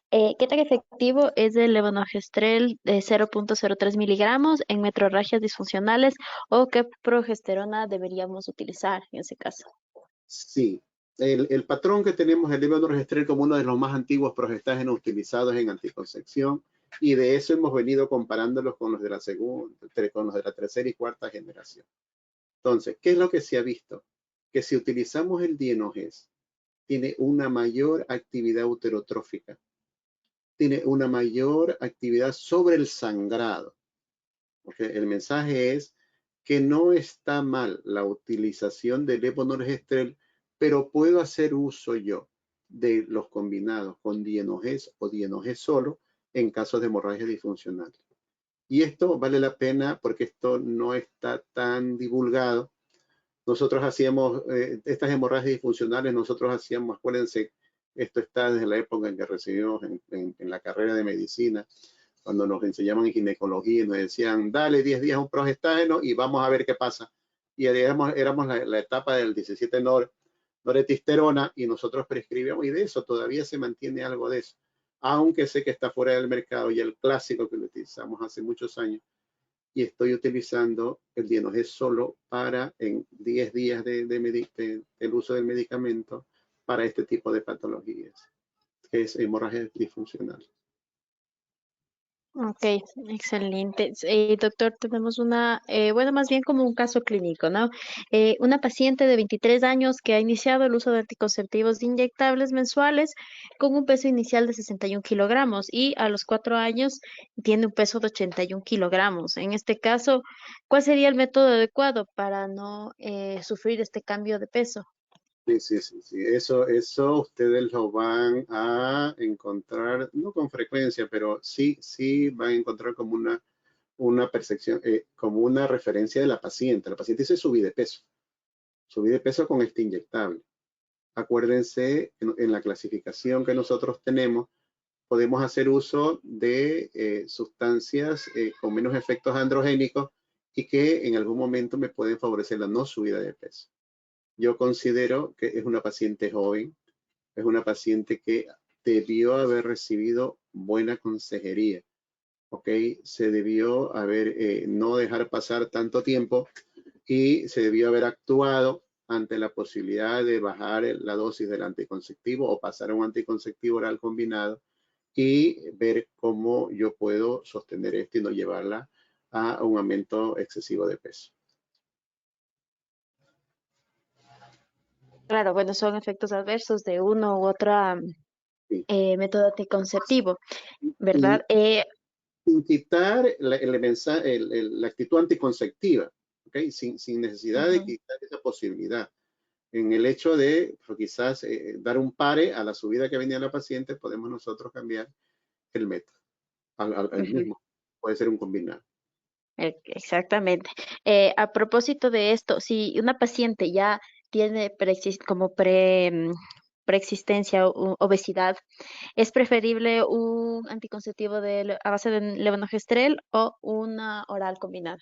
¿qué tan efectivo es el levonorgestrel de 0,03 miligramos en metrorragias disfuncionales o qué progesterona deberíamos utilizar en ese caso? Sí, el patrón que tenemos, el levonorgestrel, como uno de los más antiguos progestágenos utilizados en anticoncepción, y de eso hemos venido comparándolos con los de la segunda, con los de la tercera y cuarta generación. Entonces, ¿qué es lo que se ha visto? Que si utilizamos el dienogés, tiene una mayor actividad uterotrófica, tiene una mayor actividad sobre el sangrado. ¿Okay? El mensaje es que no está mal la utilización del levonorgestrel, pero puedo hacer uso yo de los combinados con dienogés o dienogés solo en casos de hemorragia disfuncional. Y esto vale la pena porque esto no está tan divulgado. Nosotros hacíamos estas hemorragias disfuncionales, nosotros hacíamos, acuérdense, esto está desde la época en que recibimos en la carrera de medicina, cuando nos enseñaban en ginecología y nos decían, dale 10 días a un progestágeno y vamos a ver qué pasa. Y éramos la etapa del 17 noretisterona y nosotros prescribíamos y de eso todavía se mantiene algo de eso. Aunque sé que está fuera del mercado y el clásico que lo utilizamos hace muchos años y estoy utilizando el dienogés solo para en 10 días del uso del medicamento para este tipo de patologías, que es hemorragia disfuncional. Ok, excelente. Doctor, tenemos bueno, más bien como un caso clínico, ¿no? Una paciente de 23 años que ha iniciado el uso de anticonceptivos inyectables mensuales con un peso inicial de 61 kilogramos y a los 4 años tiene un peso de 81 kilogramos. En este caso, ¿cuál sería el método adecuado para no sufrir este cambio de peso? Sí, sí, sí, sí. Eso ustedes lo van a encontrar, no con frecuencia, pero sí, sí van a encontrar como una percepción, como una referencia de la paciente. La paciente dice subí de peso con este inyectable. Acuérdense, en la clasificación que nosotros tenemos, podemos hacer uso de sustancias con menos efectos androgénicos y que en algún momento me pueden favorecer la no subida de peso. Yo considero que es una paciente joven, es una paciente que debió haber recibido buena consejería, ¿ok? Se debió haber, no dejar pasar tanto tiempo y se debió haber actuado ante la posibilidad de bajar la dosis del anticonceptivo o pasar a un anticonceptivo oral combinado y ver cómo yo puedo sostener esto y no llevarla a un aumento excesivo de peso. Claro, bueno, son efectos adversos de uno u otro Sí. método anticonceptivo, Y ¿verdad? sin quitar la actitud anticonceptiva, ¿okay? Sin necesidad de Ujú. quitar esa posibilidad. En el hecho de pues, quizás dar un pare a la subida que venía la paciente, podemos nosotros cambiar el método al Ujú. mismo. Puede ser un combinado. Exactamente. A propósito de esto, si una paciente ya tiene preexistencia o obesidad, ¿es preferible un anticonceptivo a base de levonorgestrel o una oral combinada?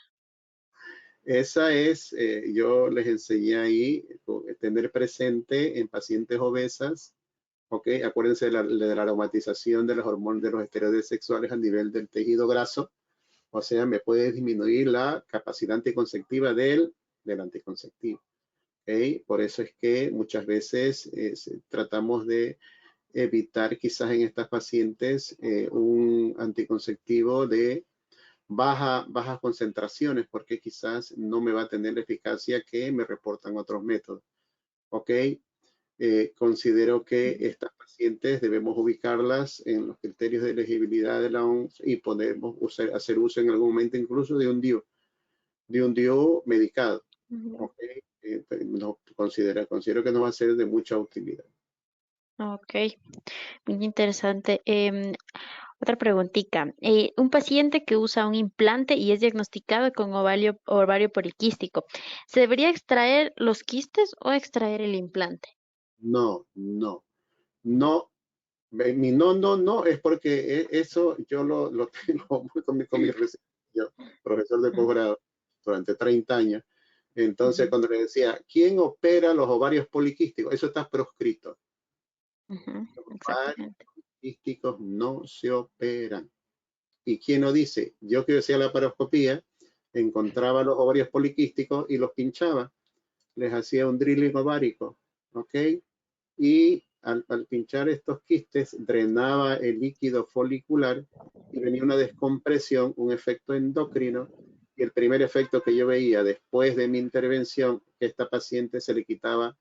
Esa es, yo les enseñé ahí, tener presente en pacientes obesas, ¿ok? Acuérdense de la aromatización de los hormonas de los esteroides sexuales a nivel del tejido graso. O sea, me puede disminuir la capacidad anticonceptiva del anticonceptivo. ¿Okay? Por eso es que muchas veces tratamos de evitar quizás en estas pacientes un anticonceptivo de bajas concentraciones porque quizás no me va a tener la eficacia que me reportan otros métodos. ¿Ok? Considero que estas pacientes debemos ubicarlas en los criterios de elegibilidad de la OMS y podemos hacer uso en algún momento incluso de un DIU medicado. Ujú. ¿Ok? No, considero que no va a ser de mucha utilidad. Ok, muy interesante. Otra preguntita. Un paciente que usa un implante y es diagnosticado con ovario poliquístico, ¿se debería extraer los quistes o extraer el implante? No, no, no. Mi no, no, no es porque eso yo lo tengo con mi yo, profesor de Ujú, posgrado durante 30 años. Entonces, ujú, cuando le decía, ¿quién opera los ovarios poliquísticos? Eso está proscrito. ujú, Los ovarios exactamente. poliquísticos no se operan. ¿Y quién lo dice? Yo que hacía la laparoscopía, encontraba los ovarios poliquísticos y los pinchaba. Les hacía un drilling ovárico, ¿ok? Y al pinchar estos quistes drenaba el líquido folicular y venía una descompresión, un efecto endocrino. Y el primer efecto que yo veía después de mi intervención, que esta paciente se le quitaba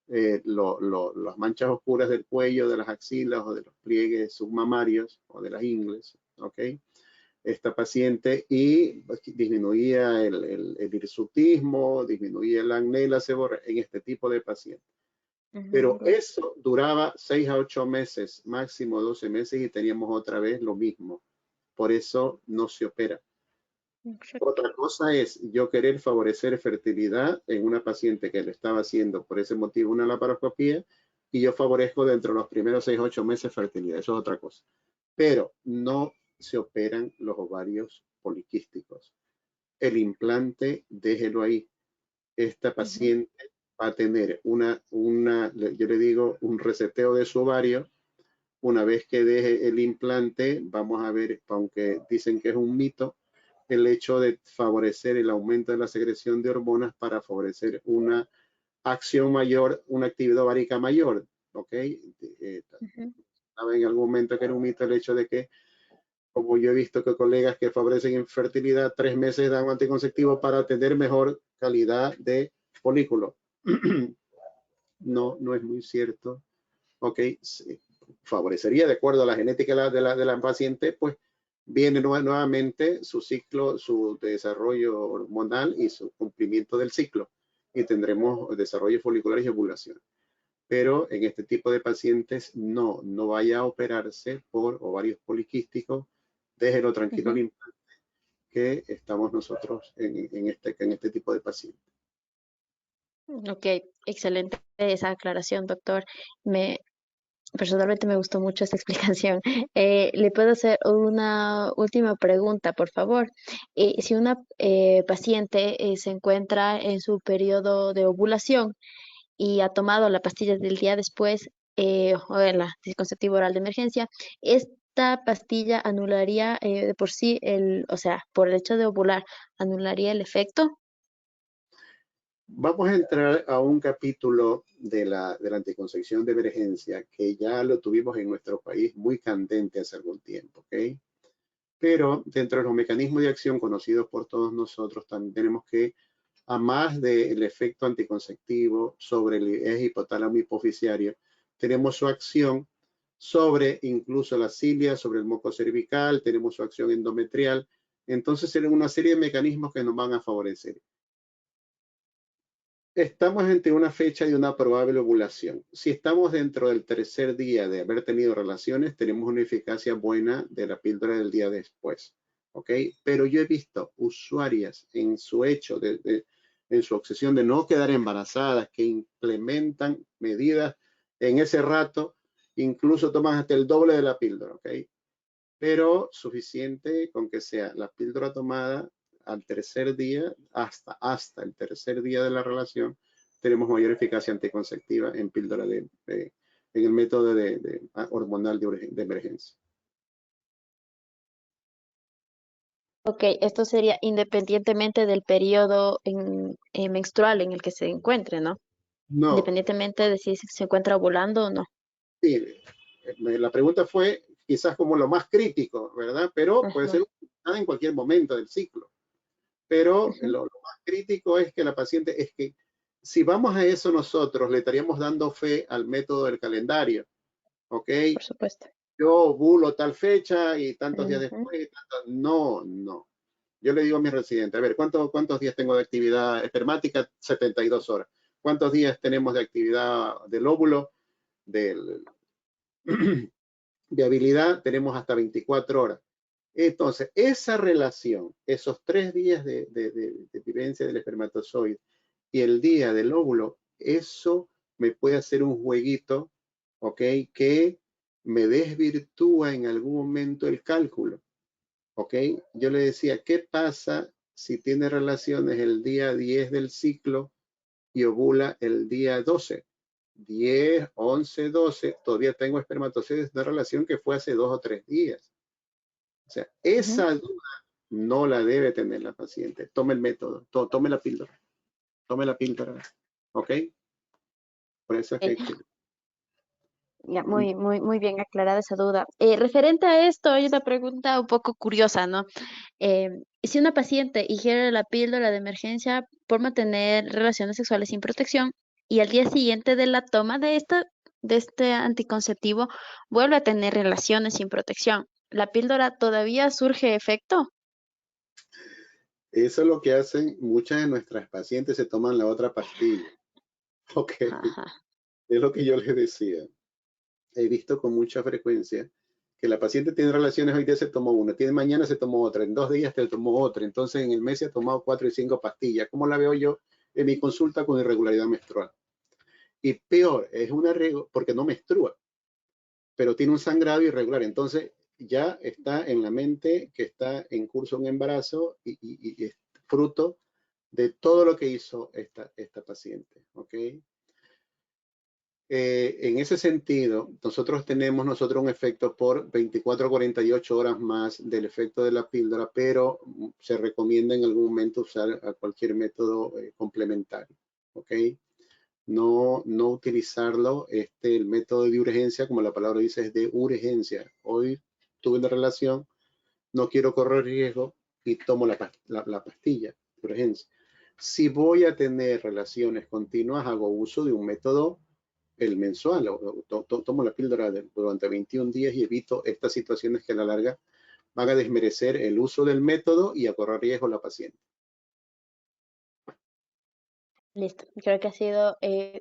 las manchas oscuras del cuello, de las axilas o de los pliegues submamarios o de las ingles, ¿ok? Esta paciente y disminuía el hirsutismo, disminuía el acné y la seborrea en este tipo de pacientes. Pero Ujú, eso duraba 6 a 8 meses, máximo 12 meses y teníamos otra vez lo mismo. Por eso no se opera. exacto. Otra cosa es yo querer favorecer fertilidad en una paciente que le estaba haciendo por ese motivo una laparoscopía y yo favorezco dentro de los primeros 6 a 8 meses fertilidad. Eso es otra cosa. Pero no se operan los ovarios poliquísticos. El implante, déjelo ahí. Esta Ujú, paciente va a tener yo le digo, un reseteo de su ovario. Una vez que deje el implante, vamos a ver, aunque dicen que es un mito, el hecho de favorecer el aumento de la secreción de hormonas para favorecer una acción mayor, una actividad ovárica mayor. ¿Ok? ujú. En algún momento que era un mito el hecho de que, como yo he visto que colegas que favorecen infertilidad, 3 meses dan un anticonceptivo para tener mejor calidad de folículo. No, no es muy cierto. Ok, sí, favorecería de acuerdo a la genética de la paciente, pues viene nuevamente su ciclo, su desarrollo hormonal y su cumplimiento del ciclo y tendremos desarrollo folicular y ovulación. Pero en este tipo de pacientes no vaya a operarse por ovarios poliquísticos, déjelo tranquilo al Ujú. implante, que estamos nosotros en este tipo de pacientes. Ok, excelente esa aclaración, doctor. Me, Personalmente me gustó mucho esta explicación. ¿Le puedo hacer una última pregunta, por favor? Si una paciente se encuentra en su periodo de ovulación y ha tomado la pastilla del día después o el anticonceptivo oral de emergencia, ¿esta pastilla anularía de por sí o sea, por el hecho de ovular, anularía el efecto? Vamos a entrar a un capítulo de la anticoncepción de emergencia que ya lo tuvimos en nuestro país muy candente hace algún tiempo, ¿ok? Pero dentro de los mecanismos de acción conocidos por todos nosotros, también tenemos que, a más del efecto anticonceptivo sobre el eje hipotálamo hipoficiario, tenemos su acción sobre incluso la cilia, sobre el moco cervical, tenemos su acción endometrial. Entonces, tienen una serie de mecanismos que nos van a favorecer. Estamos ante una fecha de una probable ovulación. Si estamos dentro del tercer día de haber tenido relaciones, tenemos una eficacia buena de la píldora del día después. ¿Ok? Pero yo he visto usuarias en su hecho, en su obsesión de no quedar embarazadas, que implementan medidas en ese rato, incluso toman hasta el doble de la píldora. ¿Ok? Pero suficiente con que sea la píldora tomada al tercer día, hasta el tercer día de la relación, tenemos mayor eficacia anticonceptiva en píldora en el método hormonal de emergencia. Ok, esto sería independientemente del periodo menstrual en el que se encuentre, ¿no? No, Independientemente de si se encuentra ovulando o no. sí, la pregunta fue quizás como lo más crítico, ¿verdad? Pero puede Ajá, ser en cualquier momento del ciclo. Pero ujú, lo más crítico es que la paciente, es que si vamos a eso nosotros, le estaríamos dando fe al método del calendario, ¿ok? por supuesto. Yo bulo tal fecha y tantos días Ujú. después, no, no. Yo le digo a mis residentes, a ver, ¿cuántos días tengo de actividad espermática? 72 horas. ¿Cuántos días tenemos de actividad del óvulo? Del Viabilidad tenemos hasta 24 horas. Entonces, esa relación, esos 3 días de vivencia del espermatozoide y el día del óvulo, eso me puede hacer un jueguito, ¿ok? Que me desvirtúa en algún momento el cálculo, ¿ok? Yo le decía, ¿qué pasa si tiene relaciones el día 10 del ciclo y ovula el día 12? 10, 11, 12, todavía tengo espermatozoides de una relación que fue hace 2 o 3 días. O sea, Ujú. esa duda no la debe tener la paciente. Tome el método, tome la píldora, ¿ok? Por eso es que Eh, hay que... Ya, muy bien aclarada esa duda. Referente a esto, hay una pregunta un poco curiosa, ¿no? Si una paciente ingiere la píldora de emergencia por mantener relaciones sexuales sin protección y al día siguiente de la toma de este anticonceptivo vuelve a tener relaciones sin protección, ¿la píldora todavía surge efecto? Eso es lo que hacen muchas de nuestras pacientes, se toman la otra pastilla, ¿ok? Ajá. Es lo que yo les decía. He visto con mucha frecuencia que la paciente tiene relaciones, hoy día se tomó una, tiene mañana se tomó otra, en 2 días te tomó otra, entonces en el mes se ha tomado 4 y 5 pastillas. ¿Cómo la veo yo en mi consulta con irregularidad menstrual? Y peor, es una porque no menstrua, pero tiene un sangrado irregular. Entonces ya está en la mente que está en curso un embarazo y es fruto de todo lo que hizo esta paciente. ¿Ok? En ese sentido, nosotros tenemos un efecto por 24 a 48 horas más del efecto de la píldora, pero se recomienda en algún momento usar a cualquier método complementario. ¿Ok? No utilizarlo, el método de urgencia, como la palabra dice, es de urgencia. Hoy tuve una relación, no quiero correr riesgo y tomo la pastilla de urgencia. Si voy a tener relaciones continuas, hago uso de un método, el mensual, tomo la píldora durante 21 días y evito estas situaciones que a la larga van a desmerecer el uso del método y a correr riesgo la paciente. Listo, creo que ha sido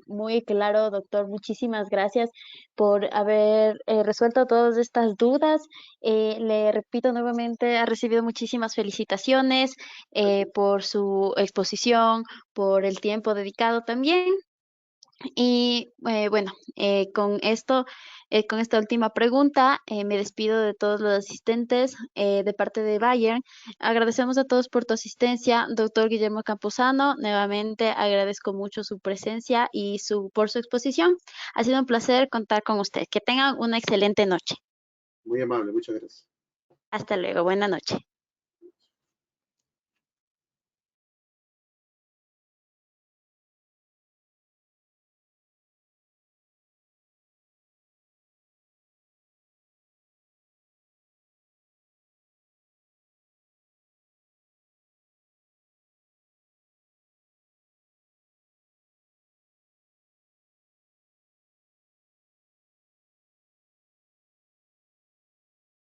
muy claro, doctor. Muchísimas gracias por haber resuelto todas estas dudas. Le repito nuevamente, ha recibido muchísimas felicitaciones por su exposición, por el tiempo dedicado también. Y bueno, con esta última pregunta, me despido de todos los asistentes de parte de Bayern. Agradecemos a todos por tu asistencia, doctor Guillermo Campuzano. Nuevamente agradezco mucho su presencia y por su exposición. Ha sido un placer contar con usted. Que tengan una excelente noche. Muy amable, muchas gracias. Hasta luego. Buena noche.